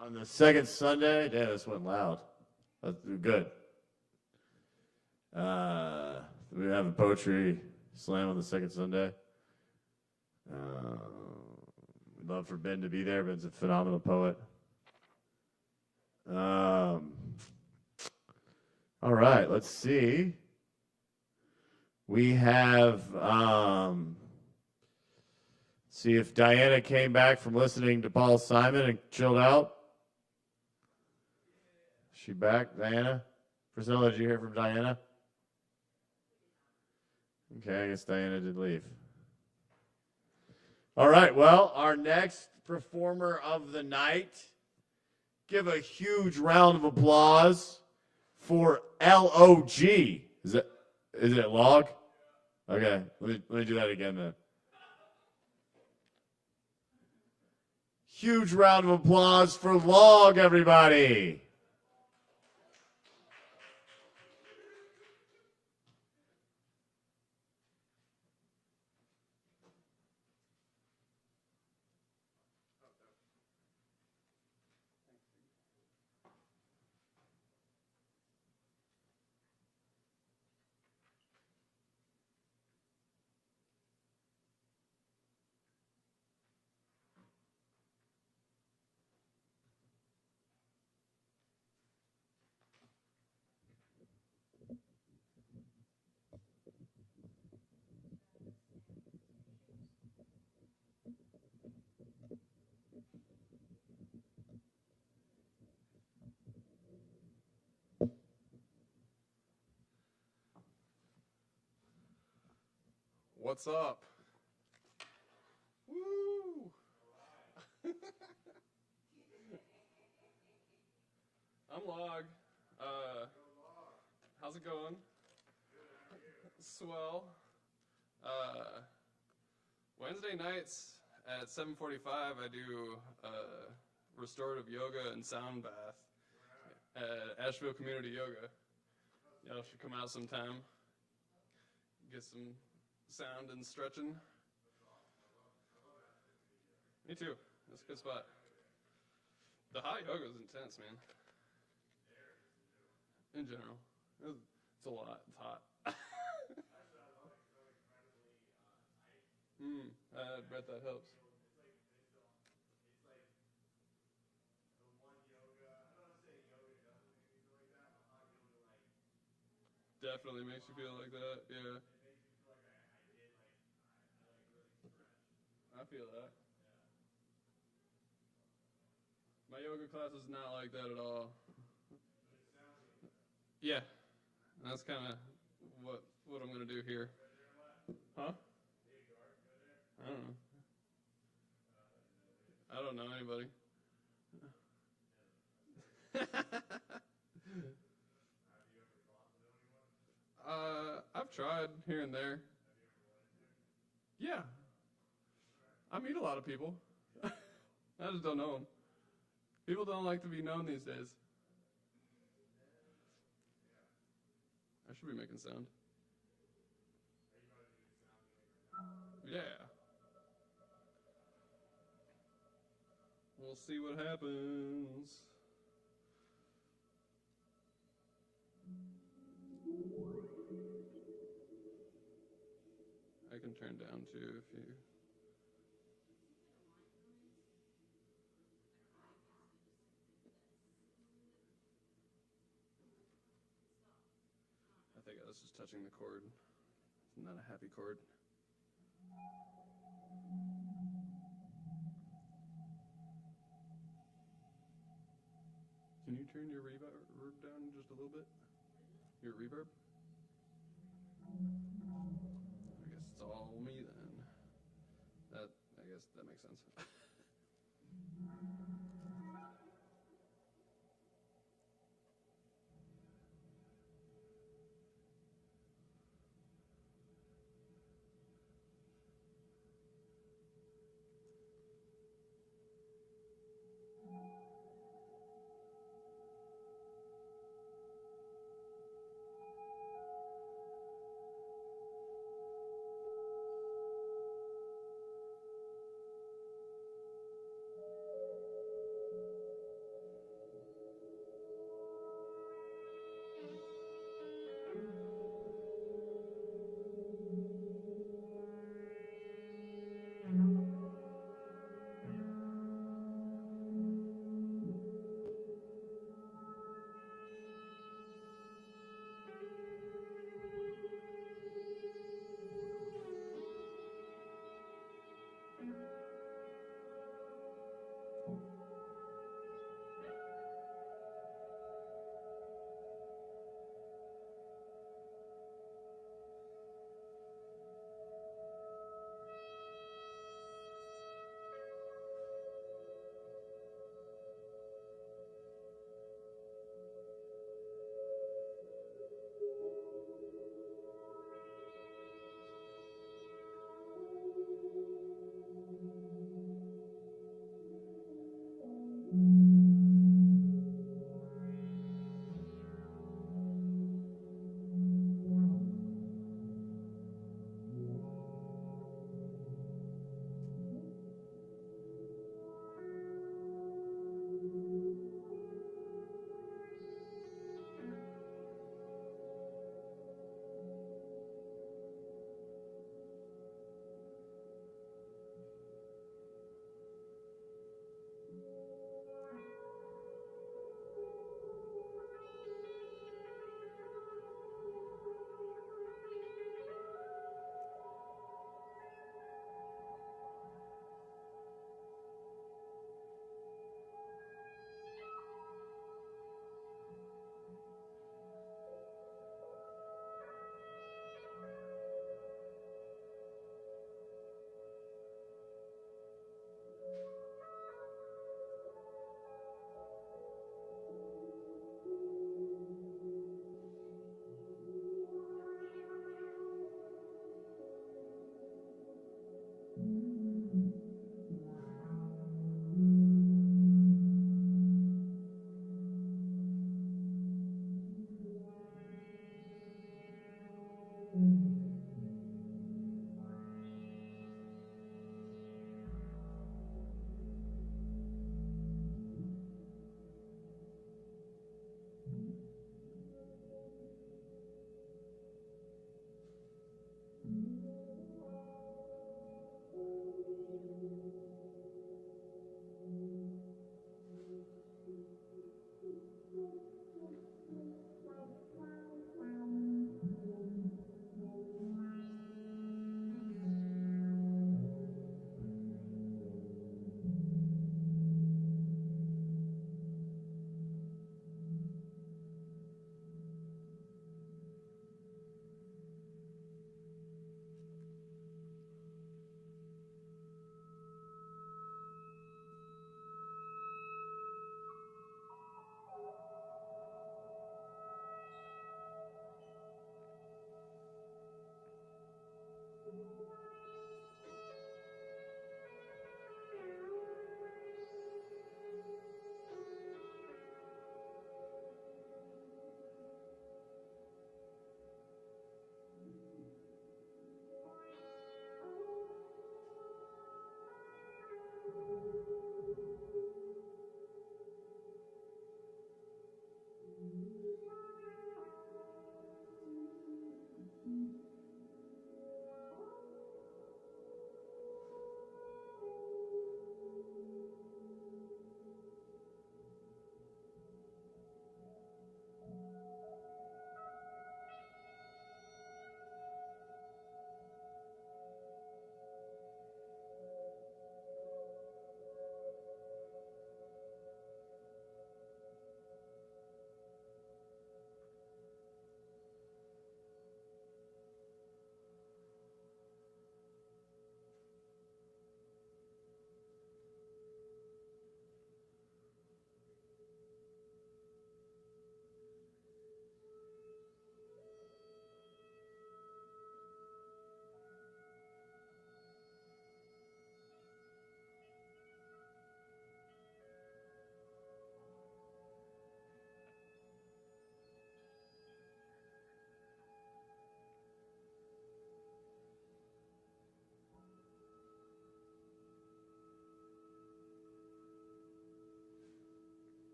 On the second Sunday, damn, this went loud. That's good. We have a poetry slam on the second Sunday. We'd love for Ben to be there. Ben's a phenomenal poet. All right, let's see. We have, see if Diana came back from listening to Paul Simon and chilled out. Is she back, Diana? Priscilla, did you hear from Diana? Okay, I guess Diana did leave. All right, well, our next performer of the night, give a huge round of applause for LOG. Is it log? Okay, let me do that again then. Huge round of applause for log, everybody. What's up? Woo! I'm Log. How's it going? Swell. Wednesday nights at 7:45, I do restorative yoga and sound bath at Asheville Community Yoga. Y'all should come out sometime. Get some sound and stretching. Me too. That's a good spot. The hot yoga is intense, man. In general. It's a lot. It's hot. I bet that helps. Definitely makes you feel like that, yeah. I feel that. My yoga class is not like that at all. Yeah, that's kind of what I'm gonna do here. Huh? I don't know anybody. I've tried here and there. Yeah. I meet a lot of people. I just don't know them. People don't like to be known these days. I should be making sound. Yeah. We'll see what happens. I can turn down too if you... I think I was just touching the cord. It's not a happy chord. Can you turn your reverb down just a little bit? Your reverb? I guess it's all me then. I guess that makes sense.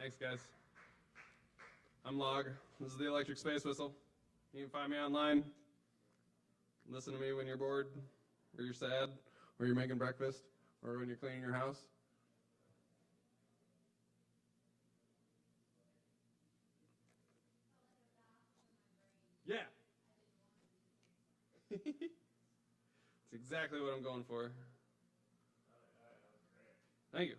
Thanks, guys. I'm Log. This is the Electric Space Whistle. You can find me online. Listen to me when you're bored, or you're sad, or you're making breakfast, or when you're cleaning your house. Yeah. It's exactly what I'm going for. Thank you.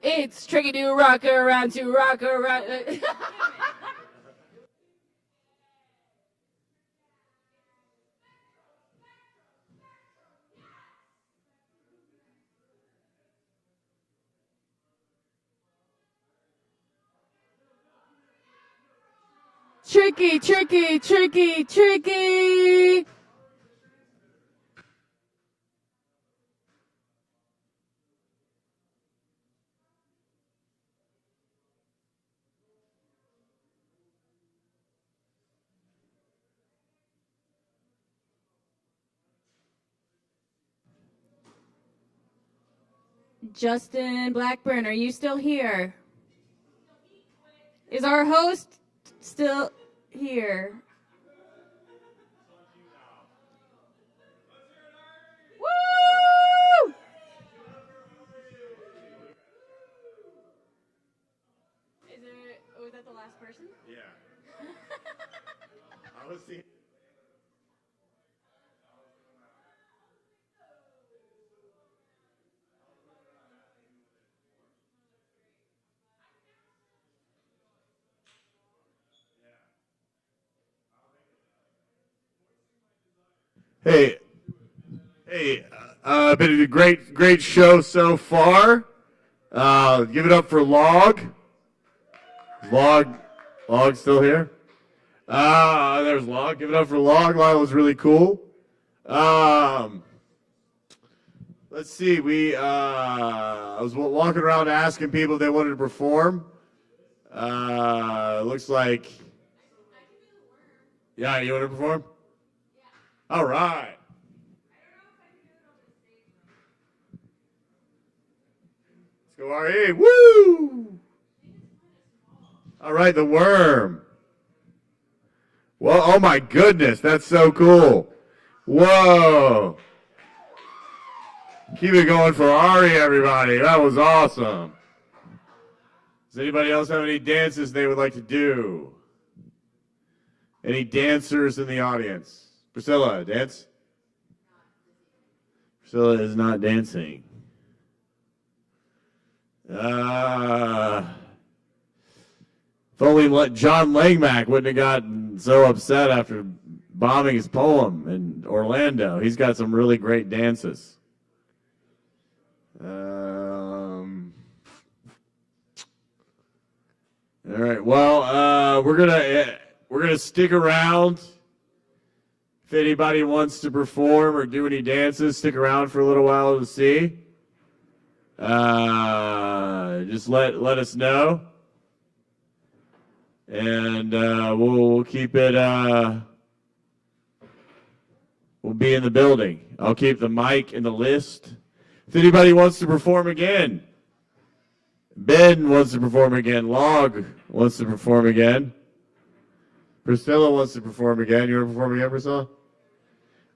It's tricky to rock around, to rock around. Tricky, tricky, tricky, tricky. Justin Blackburn, are you still here? Is our host still here? Woo! Was that the last person? Yeah. I was seeing. Hey, Hey, been a great show so far. Give it up for Log. Log still here? There's Log. Give it up for Log. Log was really cool. Let's see. I was walking around asking people if they wanted to perform. Looks like. Yeah, you want to perform? Yeah. All right. Let's go, Ari. Woo! All right, the worm. Well, oh my goodness, that's so cool. Whoa. Keep it going for Ari, everybody. That was awesome. Does anybody else have any dances they would like to do? Any dancers in the audience? Priscilla, dance? Priscilla is not dancing. If only John Langmack wouldn't have gotten so upset after bombing his poem in Orlando. He's got some really great dances. All right. Well, we're gonna stick around. If anybody wants to perform or do any dances, stick around for a little while to see. Just let us know, and we'll keep it. We'll be in the building. I'll keep the mic in the list. If anybody wants to perform again, Ben wants to perform again. Log wants to perform again. Priscilla wants to perform again. You want to perform again, Priscilla?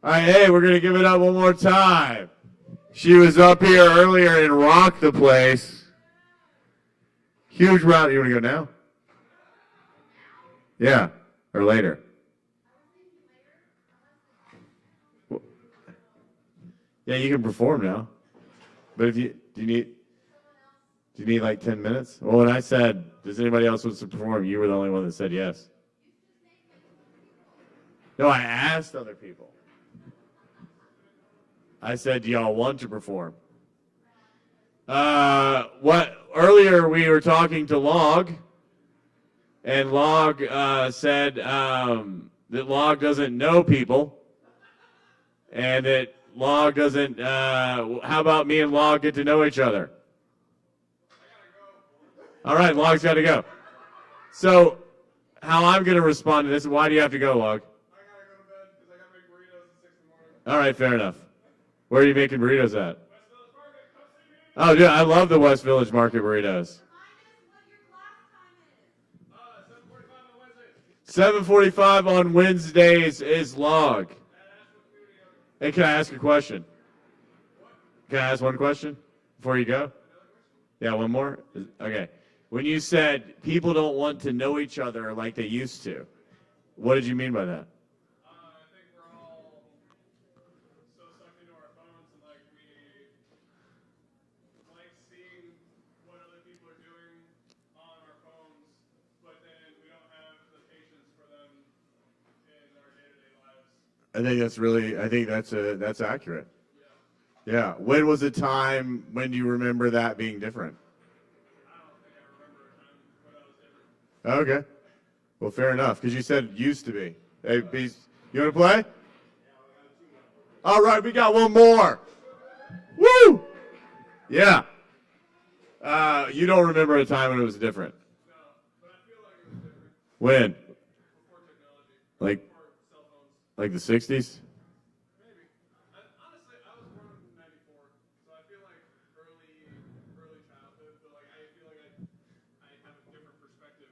All right, hey, we're going to give it up one more time. She was up here earlier and rocked the place. Huge round. You want to go now? Yeah, or later. Yeah, you can perform now. But do you need like 10 minutes? Well, when I said, does anybody else want to perform, you were the only one that said yes. No, I asked other people. I said, do y'all want to perform? Earlier we were talking to Log, and Log said that Log doesn't know people, and that Log doesn't, how about me and Log get to know each other? All right, Log's got to go. So, how I'm going to respond to this, why do you have to go, Log? I got to go to bed because I got to make burritos at 6 in the morning. All right, fair enough. Where are you making burritos at? West Village Market. Come see me. Oh, dude, I love the West Village Market burritos. 7:45 on Wednesdays is Log. Hey, can I ask a question? Can I ask one question before you go? Yeah, one more? Okay. When you said people don't want to know each other like they used to, what did you mean by that? I think we're all so sucked into our phones and like we like seeing what other people are doing on our phones, but then we don't have the patience for them in our day-to-day lives. I think that's accurate. Yeah. When was a time when you remember that being different? I don't think I remember a time when that was different. Okay. Well, fair enough, because you said it used to be. Hey, Beast, you want to play? All right, we got one more. Woo! Yeah. You don't remember a time when it was different? No, but I feel like it was different When? before technology, before cell phones. Like the 60s? Maybe. Honestly, I was born in '94, so I feel like early childhood. But like, I feel like I have a different perspective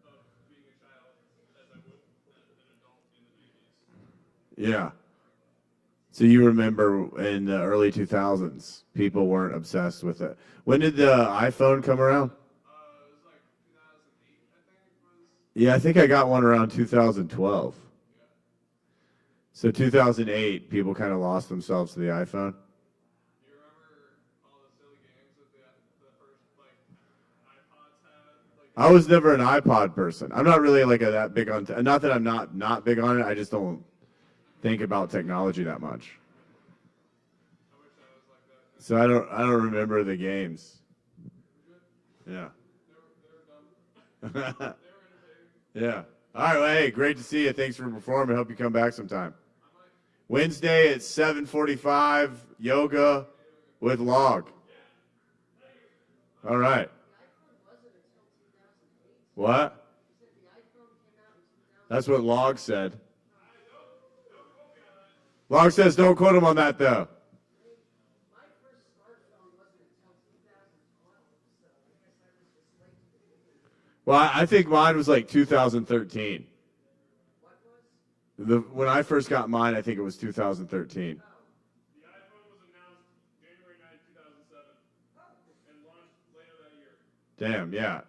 of being a child as I would an adult in the '90s. Yeah. So you remember in the early 2000s, people weren't obsessed with it. When did the iPhone come around? It was like 2008, I think it was. Yeah, I think I got one around 2012. So 2008, people kind of lost themselves to the iPhone. Do you remember all the silly games that the first like iPods had? Like, I was never an iPod person. I'm not really like that big on. Not that I'm not big on it. I just don't think about technology that much. So I don't remember the games. Yeah. Yeah. All right. Well, hey, great to see you. Thanks for performing. Hope you come back sometime. Wednesday at 7:45, yoga with Log. All right. What? That's what Log said. Log says don't quote him on that, though. Well, I think mine was like 2013. When I first got mine, I think it was 2013. The iPhone was announced January 9, 2007, and launched later that year. Damn, yeah.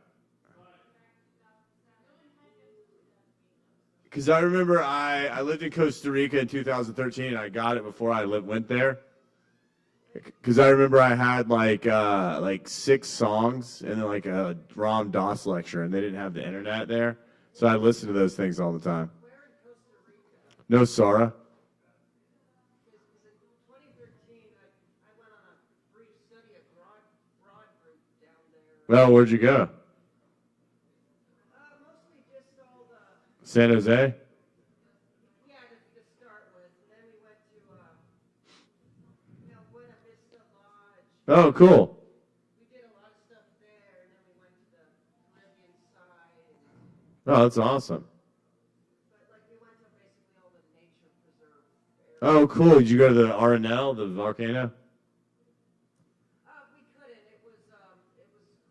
Because I remember I lived in Costa Rica in 2013, and I got it before I went there. Because I remember I had like 6 songs and then like a Ram Dass lecture, and they didn't have the internet there, so I listened to those things all the time. No, Sara. Well, where'd you go? San Jose? Yeah, to start with. And then we went to Buena Vista Lodge. Oh, cool. We did a lot of stuff there, and then we went to the Caribbean side. Oh, that's awesome. But we went to basically all the nature preserve areas. Oh, cool. Did you go to the Arenal, the volcano? We couldn't. It was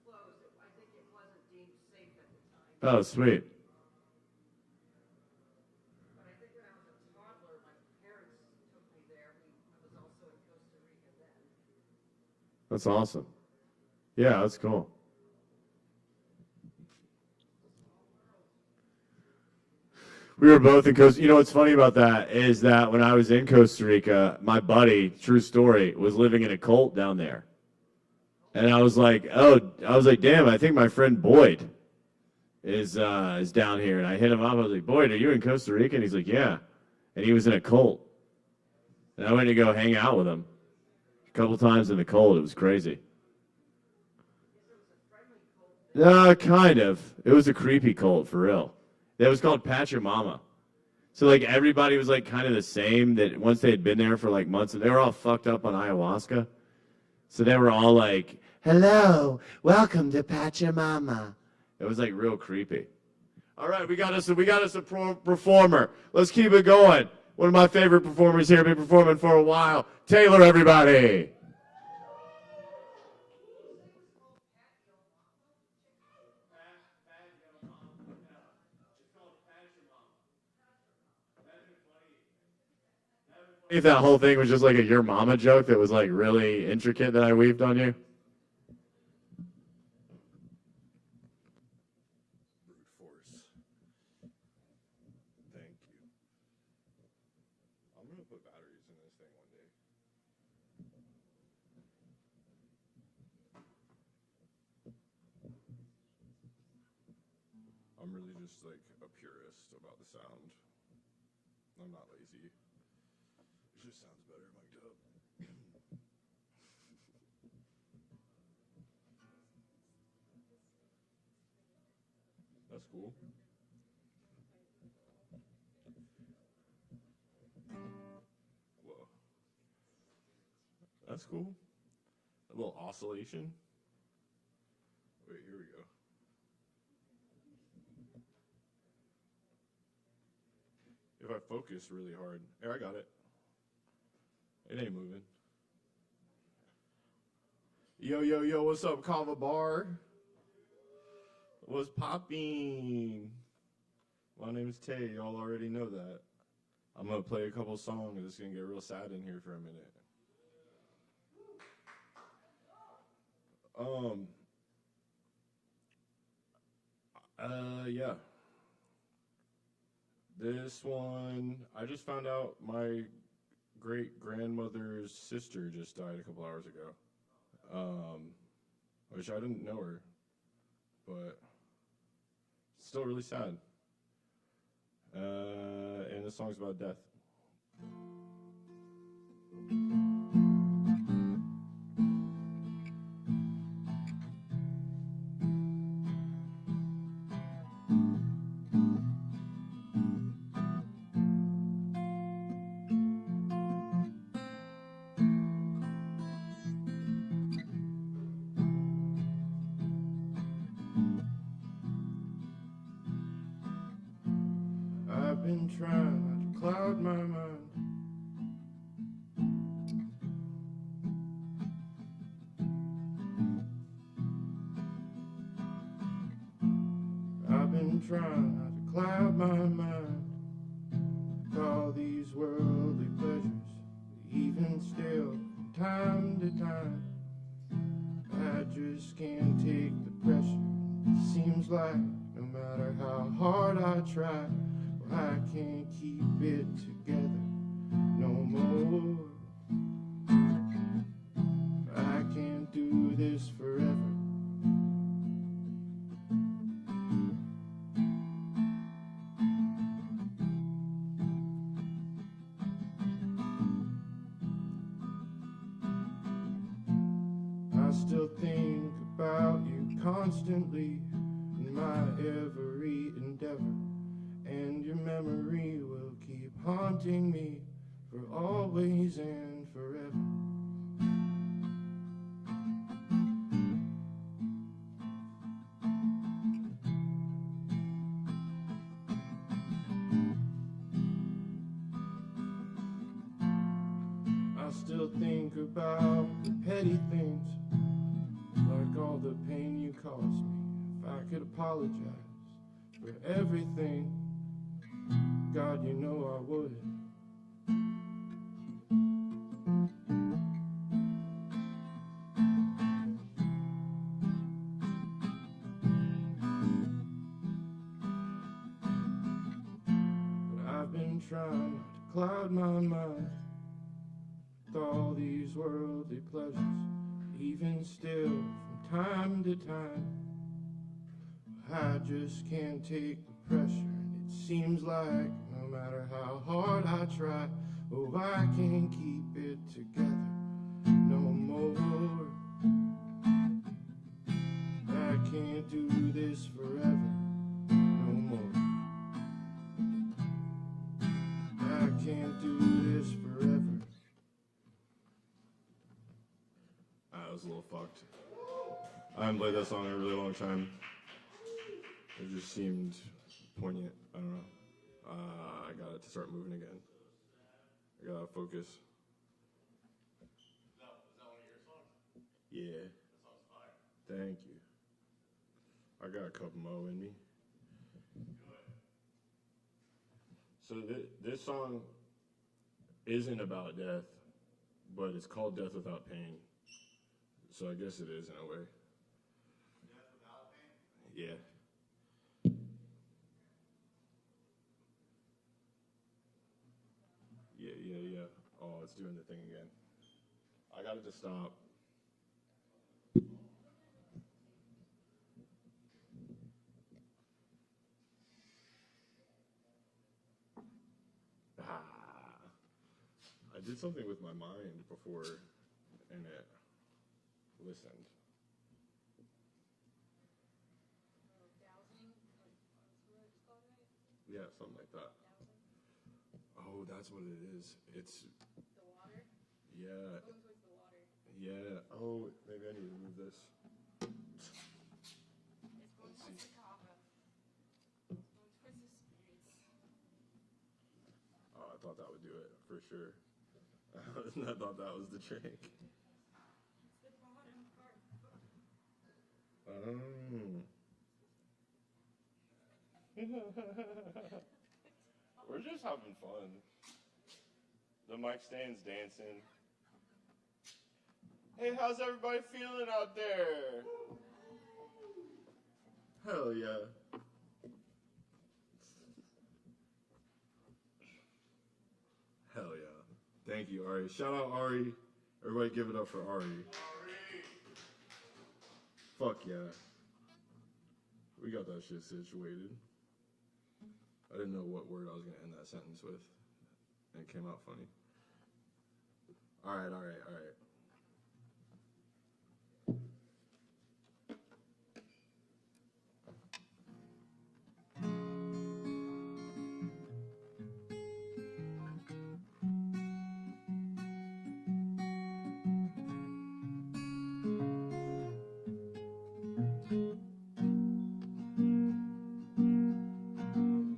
closed. I think it wasn't deemed safe at the time. Oh, sweet. But I think when I was a toddler, my parents took me there. I was also in Costa Rica then. That's awesome. Yeah, that's cool. We were both in Costa. You know what's funny about that is that when I was in Costa Rica, my buddy, true story, was living in a cult down there. And I was like, damn, I think my friend Boyd is down here. And I hit him up. I was like, Boyd, are you in Costa Rica? And he's like, yeah. And he was in a cult. And I went to go hang out with him a couple times in the cult. It was crazy. Kind of. It was a creepy cult, for real. It was called Pachamama. So, everybody was, kind of the same, that once they had been there for, months, and they were all fucked up on ayahuasca. So they were all like, hello, welcome to Pachamama. It was, real creepy. All right, we got us a performer. Let's keep it going. One of my favorite performers here, been performing for a while. Taylor, everybody. If that whole thing was just a your mama joke that was really intricate that I weaved on you. Brute force. Thank you. I'm gonna put batteries in this thing one day. I'm really just a purist about the sound. I'm not lazy. It just sounds better mic'd up. That's cool. Whoa. That's cool. A little oscillation. Wait, here we go. If I focus really hard. Here, I got it. It ain't moving. Yo, yo, yo, what's up, Kava Bar? What's popping? My name's Tay. Y'all already know that. I'm going to play a couple songs. It's going to get real sad in here for a minute. Yeah. This one, I just found out my great-grandmother's sister just died a couple hours ago. Which I didn't know her, but still really sad. And this song's about death. cloud my mind. I've been trying not to cloud my mind with all these worldly pleasures, even still, from time to time, I just can't take the pressure. It seems like no matter how hard I try, well, I can't keep it together no more. I can't do this forever. I still think about you constantly in my every endeavor, and your memory will keep haunting me for always and forever. I still think about the petty things, like all the pain you caused me. If I could apologize for everything, God, you know I would. But I've been trying not to cloud my mind with all these worldly pleasures, even still, from time to time, I just can't take the pressure. And it seems like no matter how hard I try, oh, I can't keep it together no more. I can't do this forever no more. I can't do this forever. I was a little fucked. I haven't played that song in a really long time. It just seemed poignant. I don't know. I got it to start moving again. I gotta focus. Is that one of your songs? Yeah. That song's fire. Thank you. I got a couple mo in me. So this song isn't about death, but it's called Death Without Pain. So I guess it is in a way. Death without pain? Yeah. Yeah. Oh, it's doing the thing again. I got it to stop. I did something with my mind before, and it listened. Yeah, something like that. Oh, that's what it is. It's The water? yeah, Going towards the water. yeah. Oh, maybe I need to move this. It's going towards the Kava. It's going towards the spirits. Oh, I thought that would do it for sure. I thought that was the trick. It's the bottom part. We're just having fun. The mic stand's dancing. Hey, how's everybody feeling out there? Hell yeah. Hell yeah. Thank you, Ari. Shout out Ari. Everybody give it up for Ari. Fuck yeah. We got that shit situated. I didn't know what word I was going to end that sentence with. And it came out funny. All right.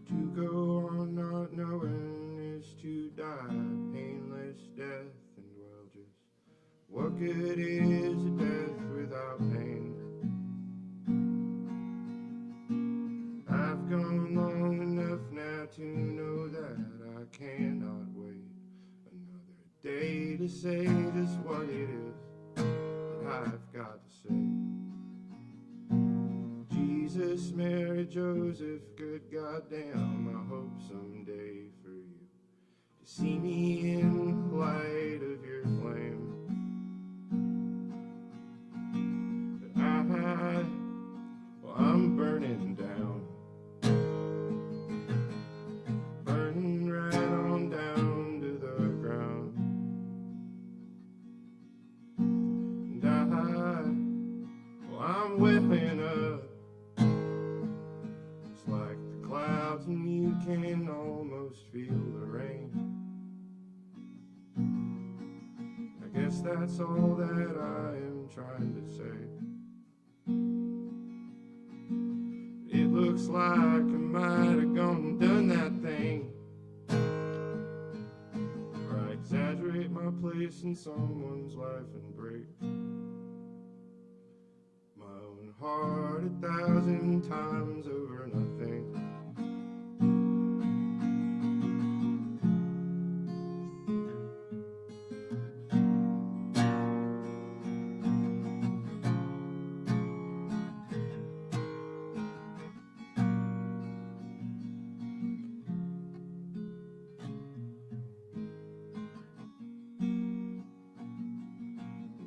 To go on not knowing painless death, and well, just what good is a death without pain? I've gone long enough now to know that I cannot wait another day to say just what it is that I've got to say. Jesus, Mary, Joseph, good goddamn, I hope someday for you to see me in the light of your flame. But I'm burning down, burning right on down to the ground. And I'm welling up, it's like the clouds and you can almost feel the rain. I guess that's all that I am trying to say. It looks like I might have gone and done that thing, or I exaggerate my place in someone's life and break my own heart 1,000 times over nothing.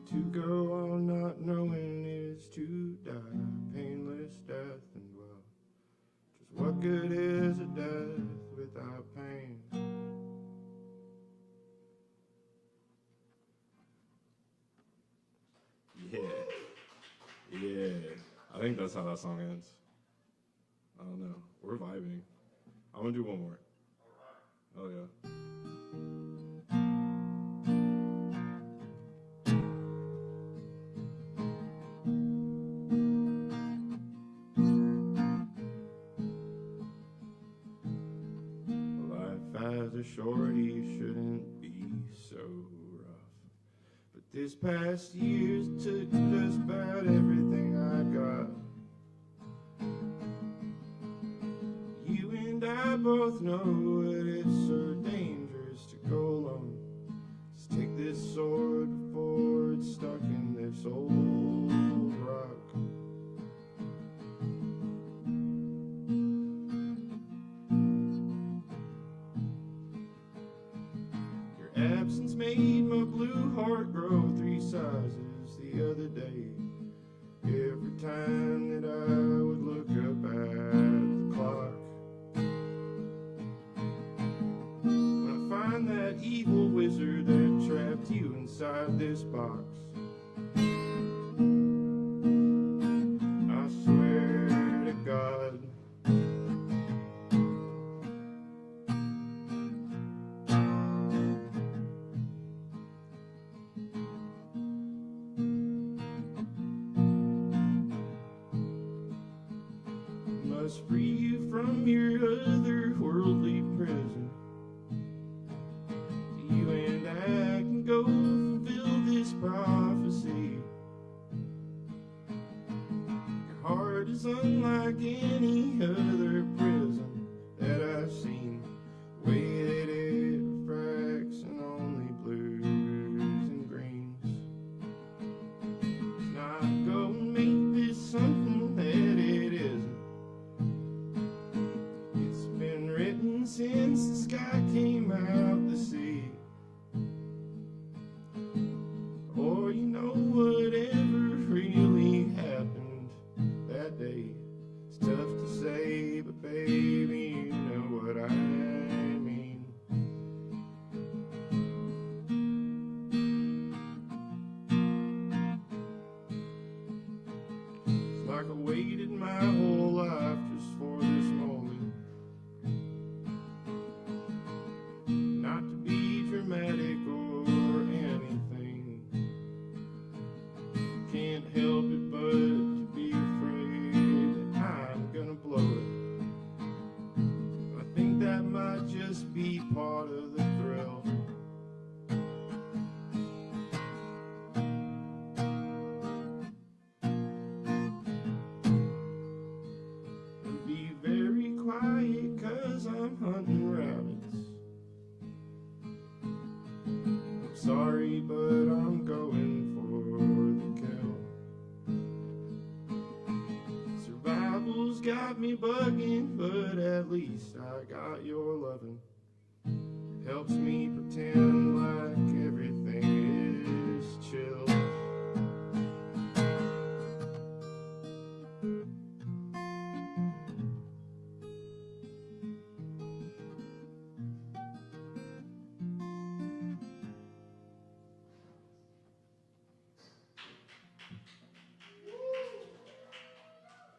To go on not knowing is to die, painless death, and well, just what good is a death without pain? Yeah. I think that's how that song ends. I don't know. We're vibing. I'm gonna do one more. Oh yeah. Life as a shorty shouldn't be so rough, but this past year's took just about everything I got. You and I both know that it's so dangerous to go alone. Just take this sword before it's stuck in this old rock. Your absence made my blue heart grow 3 sizes the other day. Every time that I would look up at the clock, when I find that evil wizard that trapped you inside this box, I swear to God, must free you from your otherworldly prison. You and I can go fulfill this prophecy. Your heart is unlike any other prison that I've seen. The way that it refracts in only blues and greens. Let's not go and make this something that it isn't. It's been written since the sorry, but I'm going for the kill. Survival's got me bugging, but at least I got your loving. Helps me pretend like everything is chill.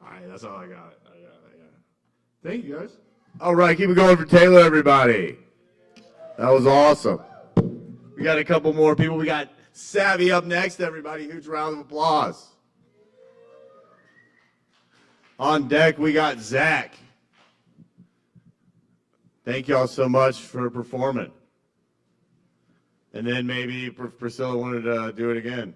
Alright, that's all I got. Thank you, guys. All right, keep it going for Taylor, everybody. That was awesome. We got a couple more people. We got Savvy up next, everybody. Huge round of applause. On deck, we got Zach. Thank y'all so much for performing. And then maybe Priscilla wanted to do it again.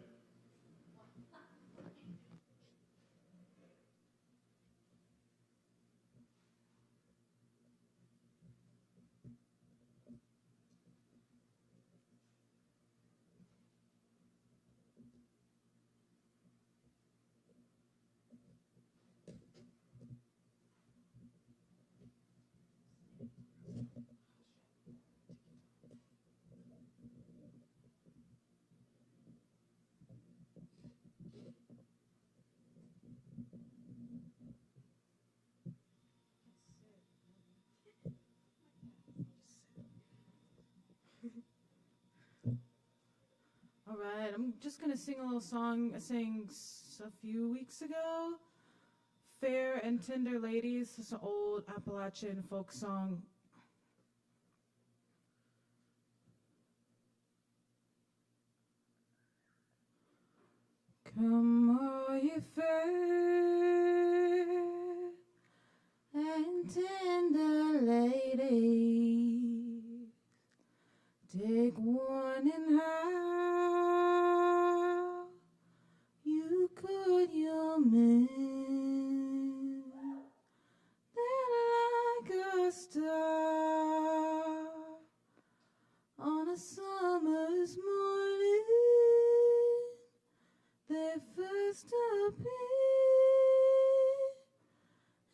All right, I'm just going to sing a little song I sang a few weeks ago. Fair and Tender Ladies. It's an old Appalachian folk song. Come all ye fair and tender ladies, take warning how you could your men that like a star on a summer's morning they first appear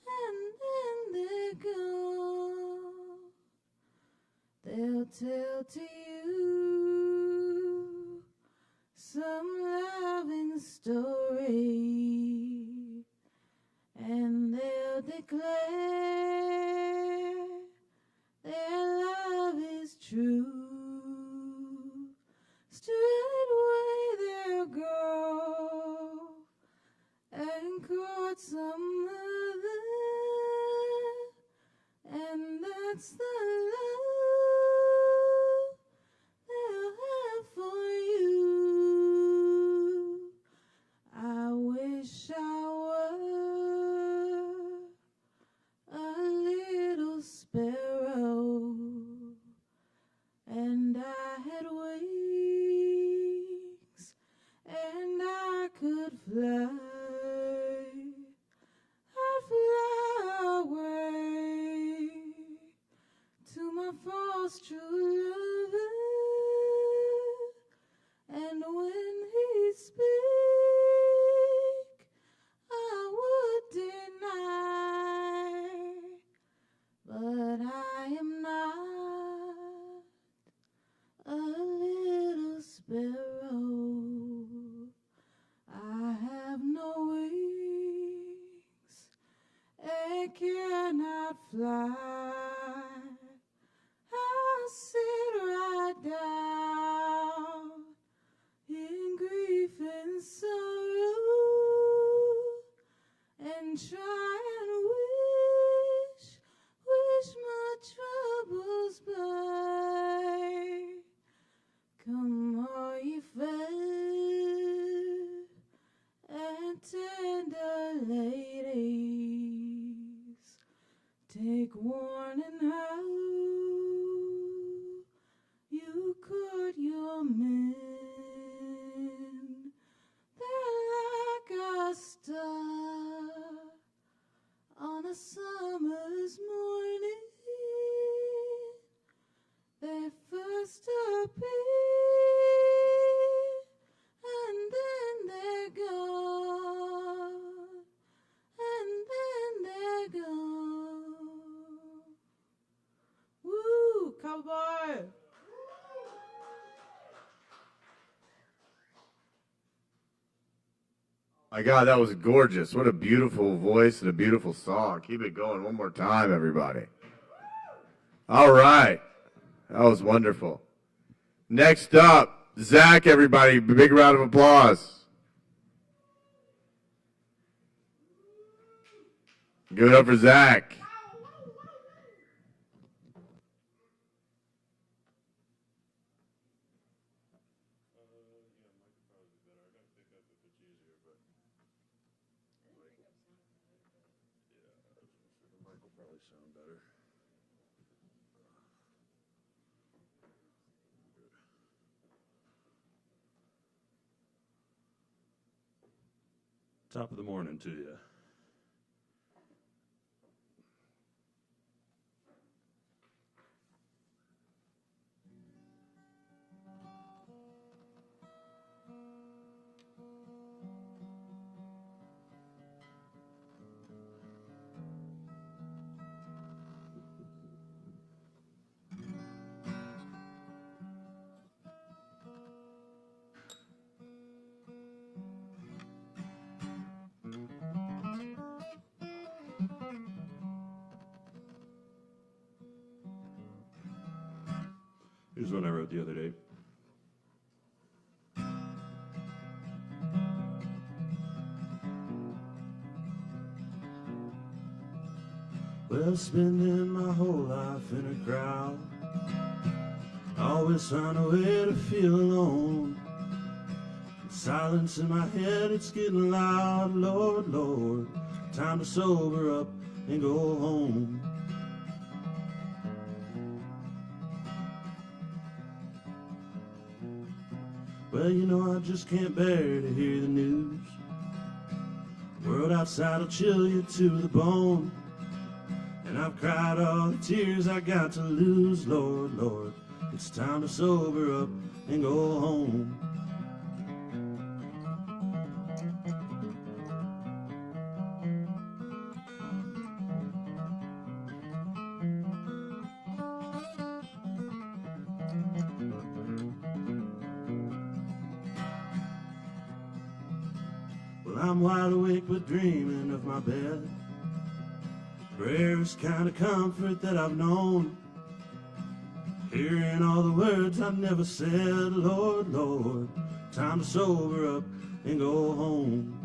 and then they go. They'll tell to you some loving story, and they'll declare their love is true. Straightway they'll go and court some other, and that's the love they'll have for you. I wish I were a little sparrow, and I had wings, and I could fly. I'd fly away to my false true lover, and when he speak, I would deny. But I am not a little sparrow. I have no wings and cannot fly. I'll sit right down in grief and sorrow and try and wish my troubles by. Come all ye fair and tender ladies, take warning how you court your men. They're like a star on a summer's morning. They first appear My God, that was gorgeous. What a beautiful voice and a beautiful song. Keep it going one more time, everybody. All right. That was wonderful. Next up, Zach, everybody. Big round of applause. Give it up for Zach. Top of the morning to you. Here's one I wrote the other day. Well, spending my whole life in a crowd, always find a way to feel alone. Silence in my head, it's getting loud, Lord, Lord. Time to sober up and go home. Well, you know, I just can't bear to hear the news. World outside will chill you to the bone. And I've cried all the tears I got to lose, Lord, Lord. It's time to sober up and go home. I'm wide awake but dreaming of my bed. Prayer's kind of comfort that I've known. Hearing all the words I've never said, Lord, Lord. Time to sober up and go home.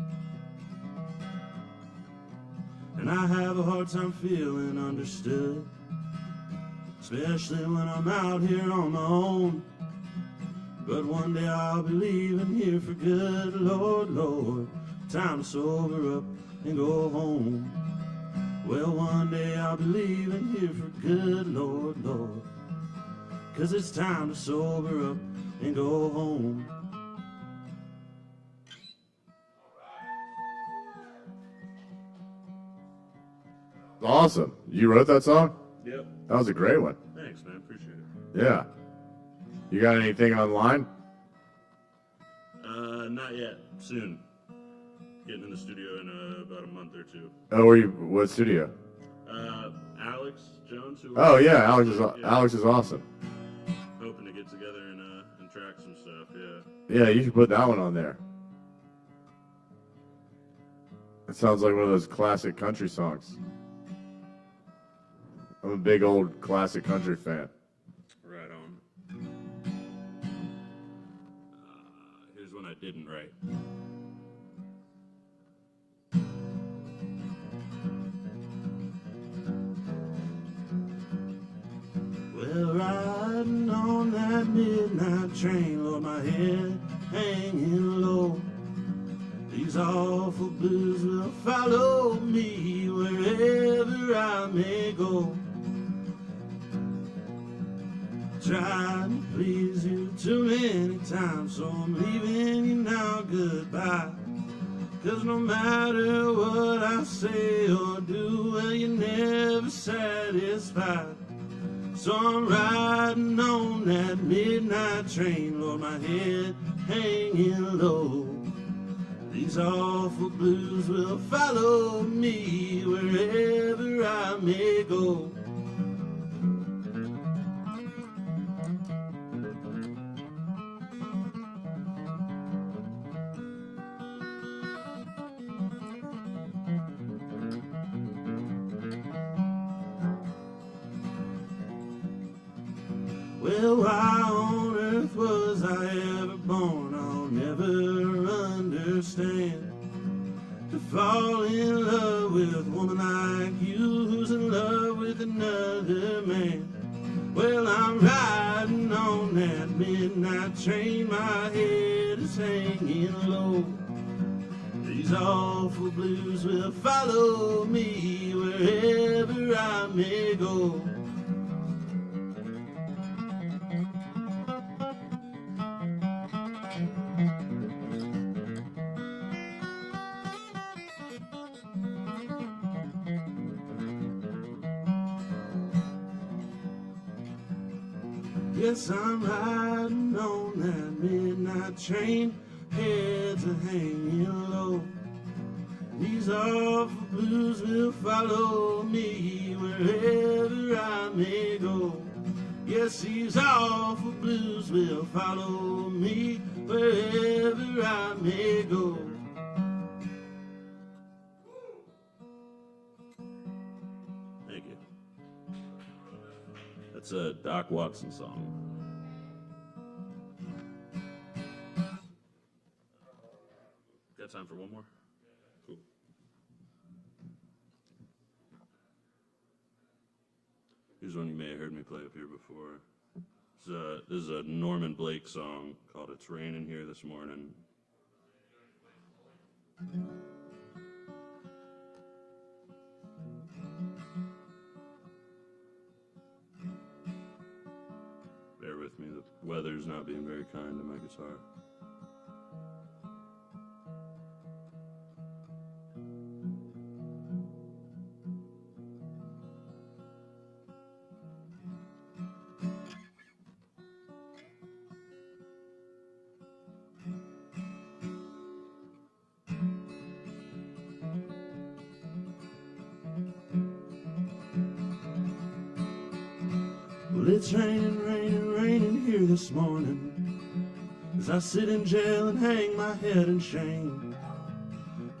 And I have a hard time feeling understood, especially when I'm out here on my own. But one day I'll be leaving here for good, Lord, Lord. Time to sober up and go home. Well, one day I'll be leaving here for good, Lord, Lord. 'Cause it's time to sober up and go home. Awesome. You wrote that song? Yep. That was a great one. Thanks, man. Appreciate it. Yeah. You got anything online? Not yet. Soon. Getting in the studio in about a month or two. Oh, what studio? Alex Jones. Oh yeah, Alex is awesome. Hoping to get together and track some stuff. Yeah. Yeah, you should put that one on there. It sounds like one of those classic country songs. I'm a big old classic country fan. Right on. Here's one I didn't write. Well, riding on that midnight train, Lord, my head hanging low. These awful blues will follow me wherever I may go. Tried to please you too many times, so I'm leaving you now goodbye. 'Cause no matter what I say or do, well, you're never satisfied. So I'm riding on that midnight train, Lord, my head hanging low. These awful blues will follow me wherever I may go. Well, why on earth was I ever born? I'll never understand. To fall in love with a woman like you who's in love with another man. Well, I'm riding on that midnight train, my head is hanging low. These awful blues will follow me wherever I may go. Yes, I'm riding on that midnight train, heads are hanging low. These awful blues will follow me wherever I may go. Yes, these awful blues will follow me wherever I may go. Thank you. That's a Doc Watson song. Got time for one more? Cool. Here's one you may have heard me play up here before. This is a Norman Blake song called It's Raining Here This Morning. Bear with me, the weather's not being very kind to my guitar. Well, it's raining, raining, raining here this morning as I sit in jail and hang my head in shame.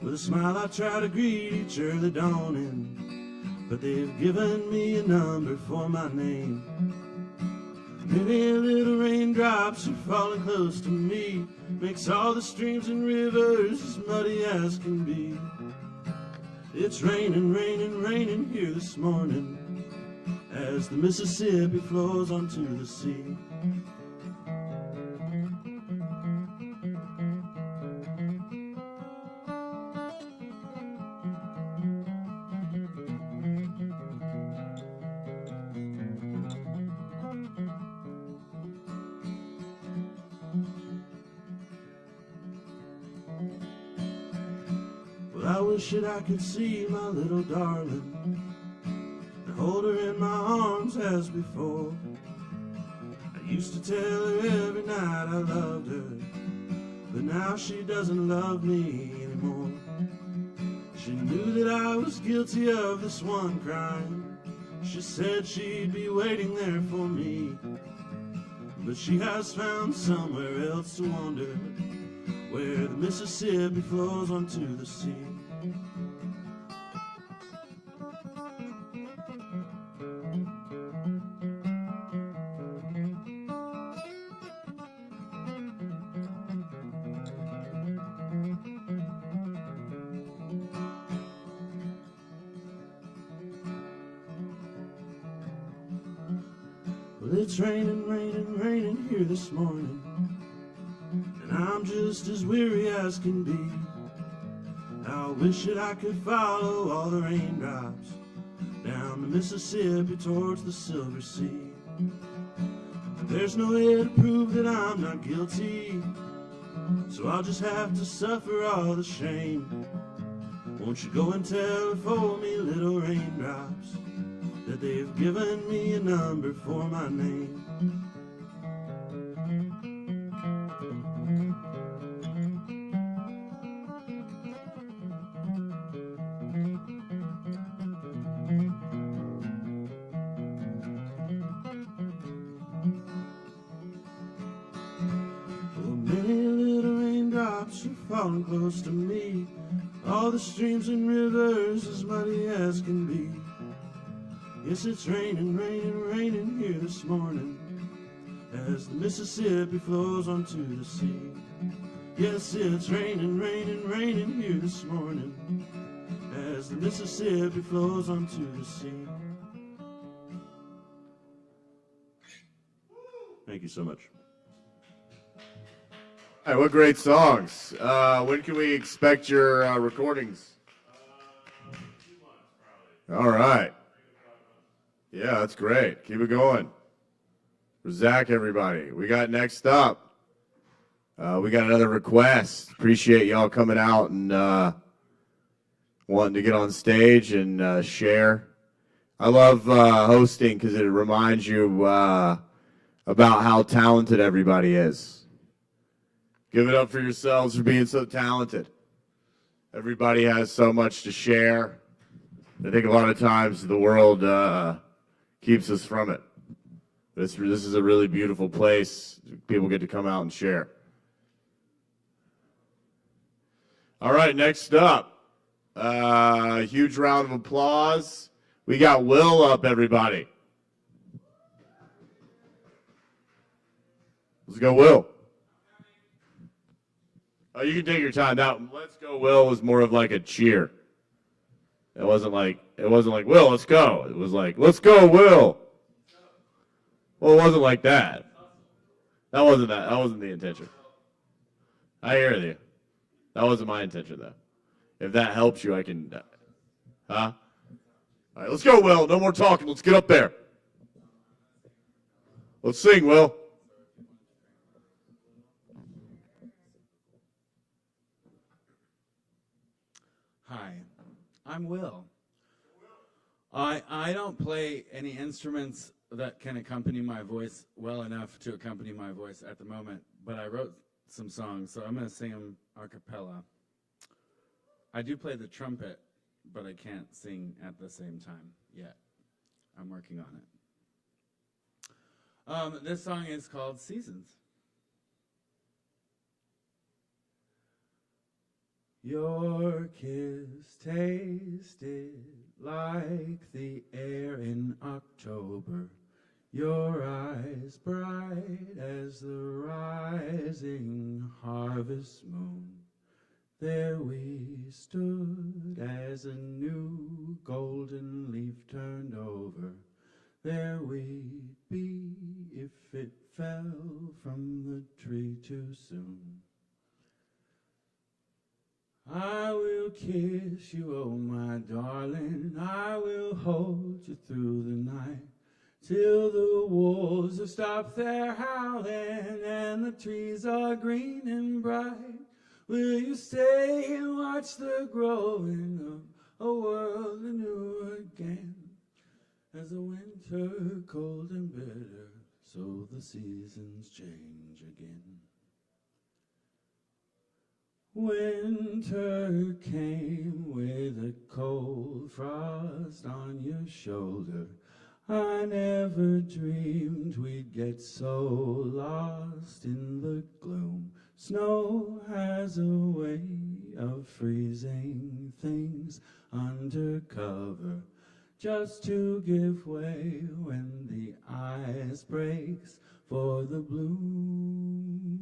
With a smile I try to greet each early dawning, but they've given me a number for my name. Many little raindrops are falling close to me, makes all the streams and rivers as muddy as can be. It's raining, raining, raining here this morning as the Mississippi flows onto the sea. Well, I wish that I could see my little darling, hold her in my arms as before. I used to tell her every night I loved her, but now she doesn't love me anymore. She knew that I was guilty of this one crime. She said she'd be waiting there for me, but she has found somewhere else to wander, where the Mississippi flows onto the sea. Well, it's raining, raining, raining here this morning, and I'm just as weary as can be. I wish that I could follow all the raindrops down the Mississippi towards the Silver Sea. There's no way to prove that I'm not guilty, so I'll just have to suffer all the shame. Won't you go and tell her for me, little raindrops, that they've given me a number for my name. Oh, many little raindrops are falling close to me, all the streams and rivers as muddy as can be. Yes, it's raining, raining, raining here this morning as the Mississippi flows onto the sea. Yes, it's raining, raining, raining here this morning as the Mississippi flows onto the sea. Thank you so much. All right, what great songs. When can we expect your recordings? All right. Yeah, that's great. Keep it going. For Zach, everybody. We got next up. We got another request. Appreciate y'all coming out and wanting to get on stage and share. I love hosting because it reminds you about how talented everybody is. Give it up for yourselves for being so talented. Everybody has so much to share. I think a lot of times the world keeps us from it. This is a really beautiful place. People get to come out and share. All right, next up, huge round of applause. We got Will up, everybody. Let's go, Will. Oh, you can take your time. That "Let's Go, Will" was more of like a cheer. It wasn't like "Will, let's go." It was like "Let's go, Will." Well, it wasn't like that. That wasn't the intention. I hear you. That wasn't my intention, though. If that helps you, I can. Huh? All right, let's go, Will. No more talking. Let's get up there. Let's sing, Will. Hi, I'm Will. I don't play any instruments that can accompany my voice well enough to accompany my voice at the moment, but I wrote some songs, so I'm going to sing them a cappella. I do play the trumpet, but I can't sing at the same time yet. I'm working on it. This song is called Seasons. Your kiss tasted like the air in October, your eyes bright as the rising harvest moon. There we stood as a new golden leaf turned over. There we'd be if it fell from the tree too soon. I will kiss you, oh my darling, I will hold you through the night, till the wolves have stopped their howling and the trees are green and bright. Will you stay and watch the growing of a world anew again, as the winter cold and bitter, so the seasons change again. Winter came with a cold frost on your shoulder. I never dreamed we'd get so lost in the gloom. Snow has a way of freezing things under cover, just to give way when the ice breaks for the bloom.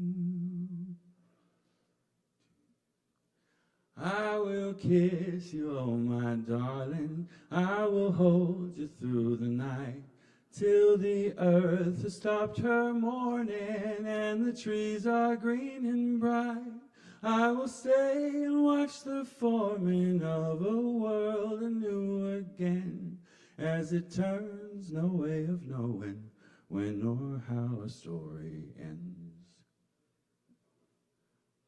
I will kiss you, oh my darling, I will hold you through the night, till the earth has stopped her mourning and the trees are green and bright. I will stay and watch the forming of a world anew again, as it turns no way of knowing when or how a story ends.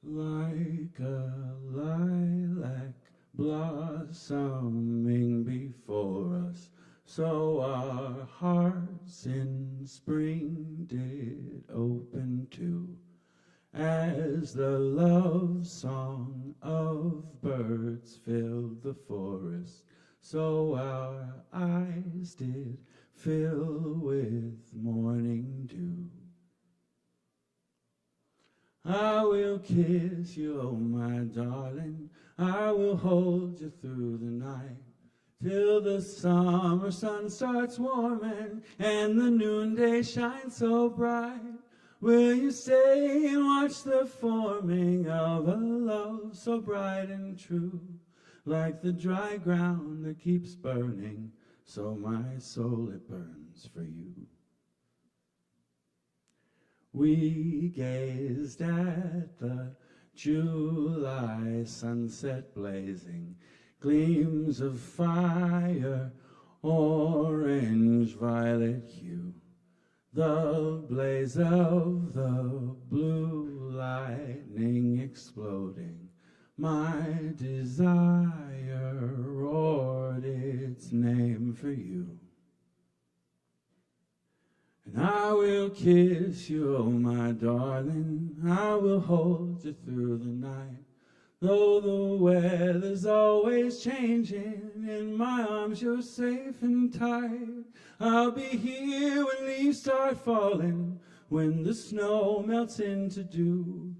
Like a lilac blossoming before us, so our hearts in spring did open too, as the love song of birds filled the forest, so our eyes did fill with morning dew. I will kiss you, oh my darling, I will hold you through the night, till the summer sun starts warming and the noonday shines so bright. Will you stay and watch the forming of a love so bright and true, like the dry ground that keeps burning, so my soul it burns for you. We gazed at the July sunset blazing, gleams of fire, orange, violet hue, the blaze of the blue lightning exploding. My desire roared its name for you. And I will kiss you, oh my darling, I will hold you through the night. Though the weather's always changing, in my arms you're safe and tight. I'll be here when leaves start falling, when the snow melts into dew,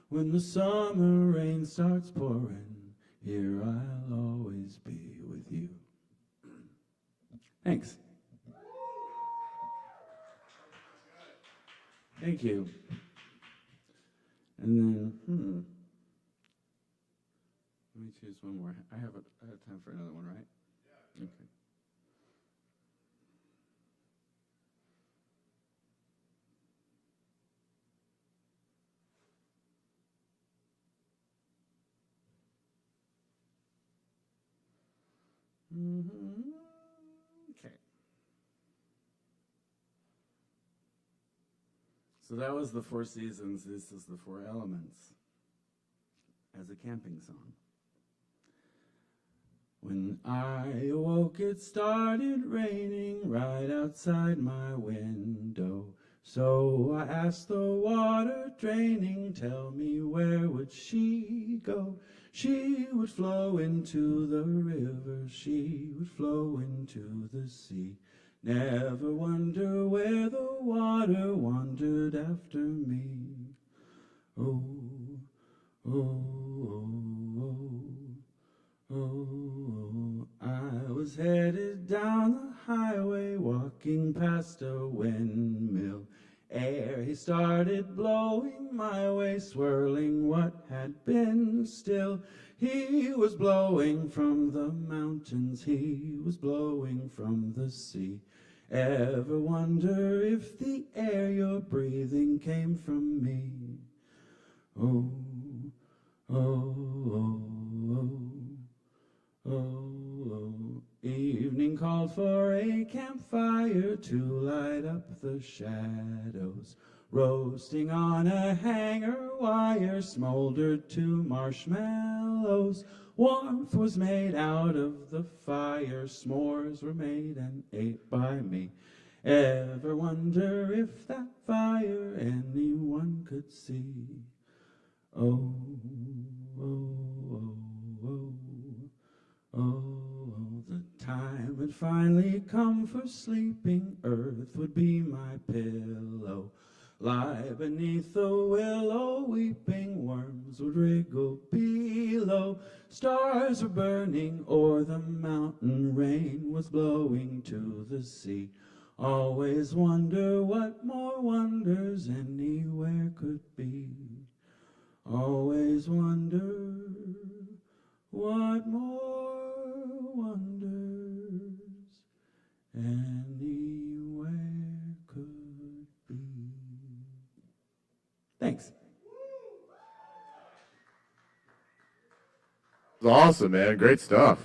when the summer rain starts pouring, here I'll always be with you. Thanks. Thank you. And then, let me choose one more. I have time for another one, right? Yeah. Okay. Okay. So that was the Four Seasons. This is the Four Elements as a camping song. When I awoke, it started raining right outside my window. So I asked the water draining, tell me where would she go? She would flow into the river, she would flow into the sea. Never wonder where the water wandered after me. Oh, oh, oh, oh, oh. I was headed down the highway, walking past a windmill. Ere he started blowing my way, swirling what had been still. He was blowing from the mountains, he was blowing from the sea. Ever wonder if the air you're breathing came from me? Oh, oh, oh, oh, oh, oh. Evening called for a campfire to light up the shadows. Roasting on a hanger wire smoldered to marshmallows. Warmth was made out of the fire, s'mores were made and ate by me. Ever wonder if that fire anyone could see? Oh, oh, oh, oh, oh, the time had finally come for sleeping. Earth would be my pillow. Lie beneath the willow, weeping worms would wriggle below. Stars were burning o'er the mountain, rain was blowing to the sea. Always wonder what more wonders anywhere could be. Always wonder what more wonders anywhere could be. Thanks. It was awesome, man. Great stuff.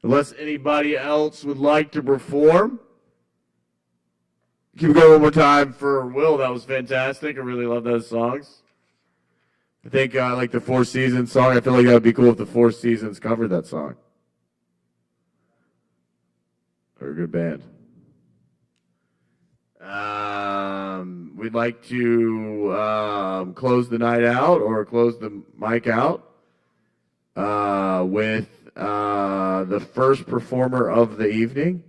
Unless anybody else would like to perform. Keep it going one more time for Will. That was fantastic. I really love those songs. I think I like the Four Seasons song. I feel like that would be cool if the Four Seasons covered that song. They're a good band. We'd like to close the night out or close the mic out with the first performer of the evening.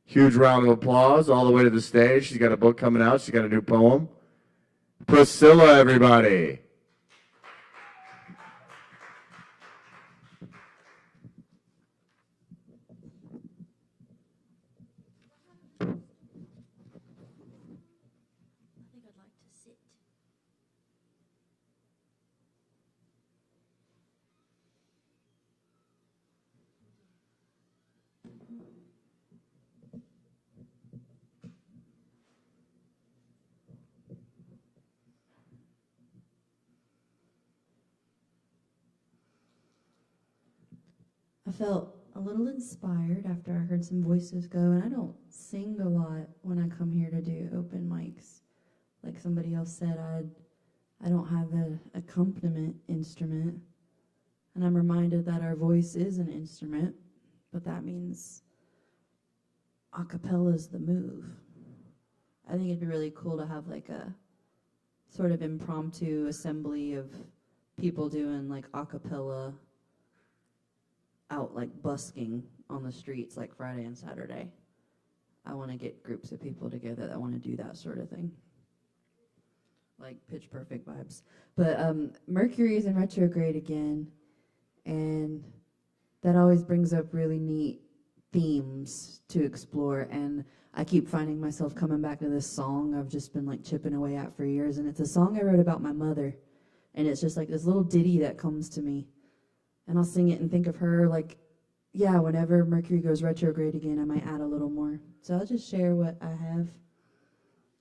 Huge round of applause all the way to the stage. She's got a book coming out. She's got a new poem. Priscilla, everybody. felt a little inspired after I heard some voices go, and I don't sing a lot when I come here to do open mics. Like somebody else said, I don't have an accompaniment instrument, and I'm reminded that our voice is an instrument, but that means a cappella's the move. I think it'd be really cool to have like a sort of impromptu assembly of people doing like a cappella out like busking on the streets like Friday and Saturday. I want to get groups of people together that want to do that sort of thing. Like Pitch Perfect vibes. But Mercury is in retrograde again, and that always brings up really neat themes to explore. And I keep finding myself coming back to this song I've just been like chipping away at for years, and it's a song I wrote about my mother. And it's just like this little ditty that comes to me. And I'll sing it and think of her like, yeah, whenever Mercury goes retrograde again, I might add a little more. So I'll just share what I have,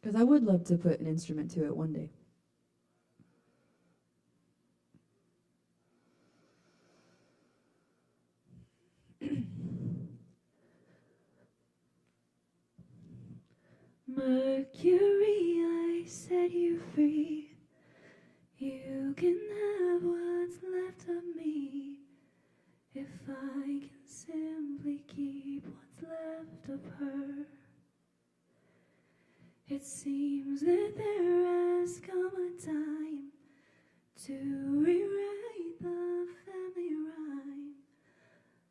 because I would love to put an instrument to it one day. Mercury, I set you free. You can have what's left of me, if I can simply keep what's left of her. It seems that there has come a time to rewrite the family rhyme.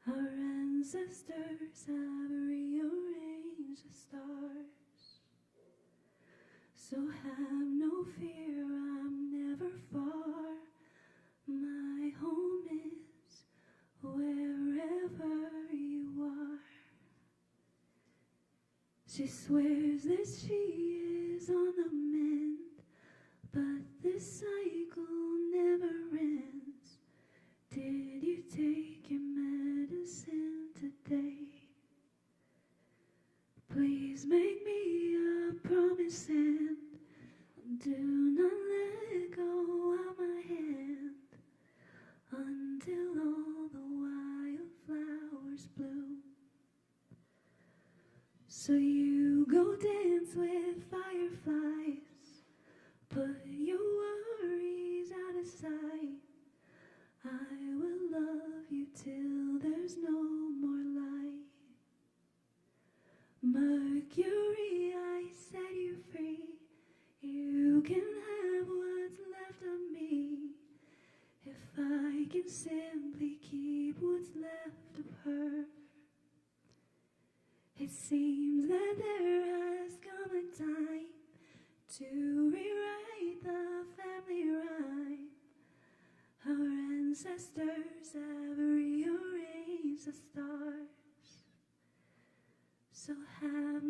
Our ancestors have rearranged the stars. So have no fear, I'm never far. My home is wherever you are. She swears that she is on the mend, but this cycle never ends. Did you take your medicine today? Please make me a promise and do not let go of my hand until all the wildflowers bloom. So you go dance with fireflies, put your worries out of sight. I will love you till there's no more light. Mercury, I set you free. You can have what's left of me, if I can simply keep what's left of her. It seems that there has come a time to rewrite the family rhyme. Our ancestors have rearranged the stars. So have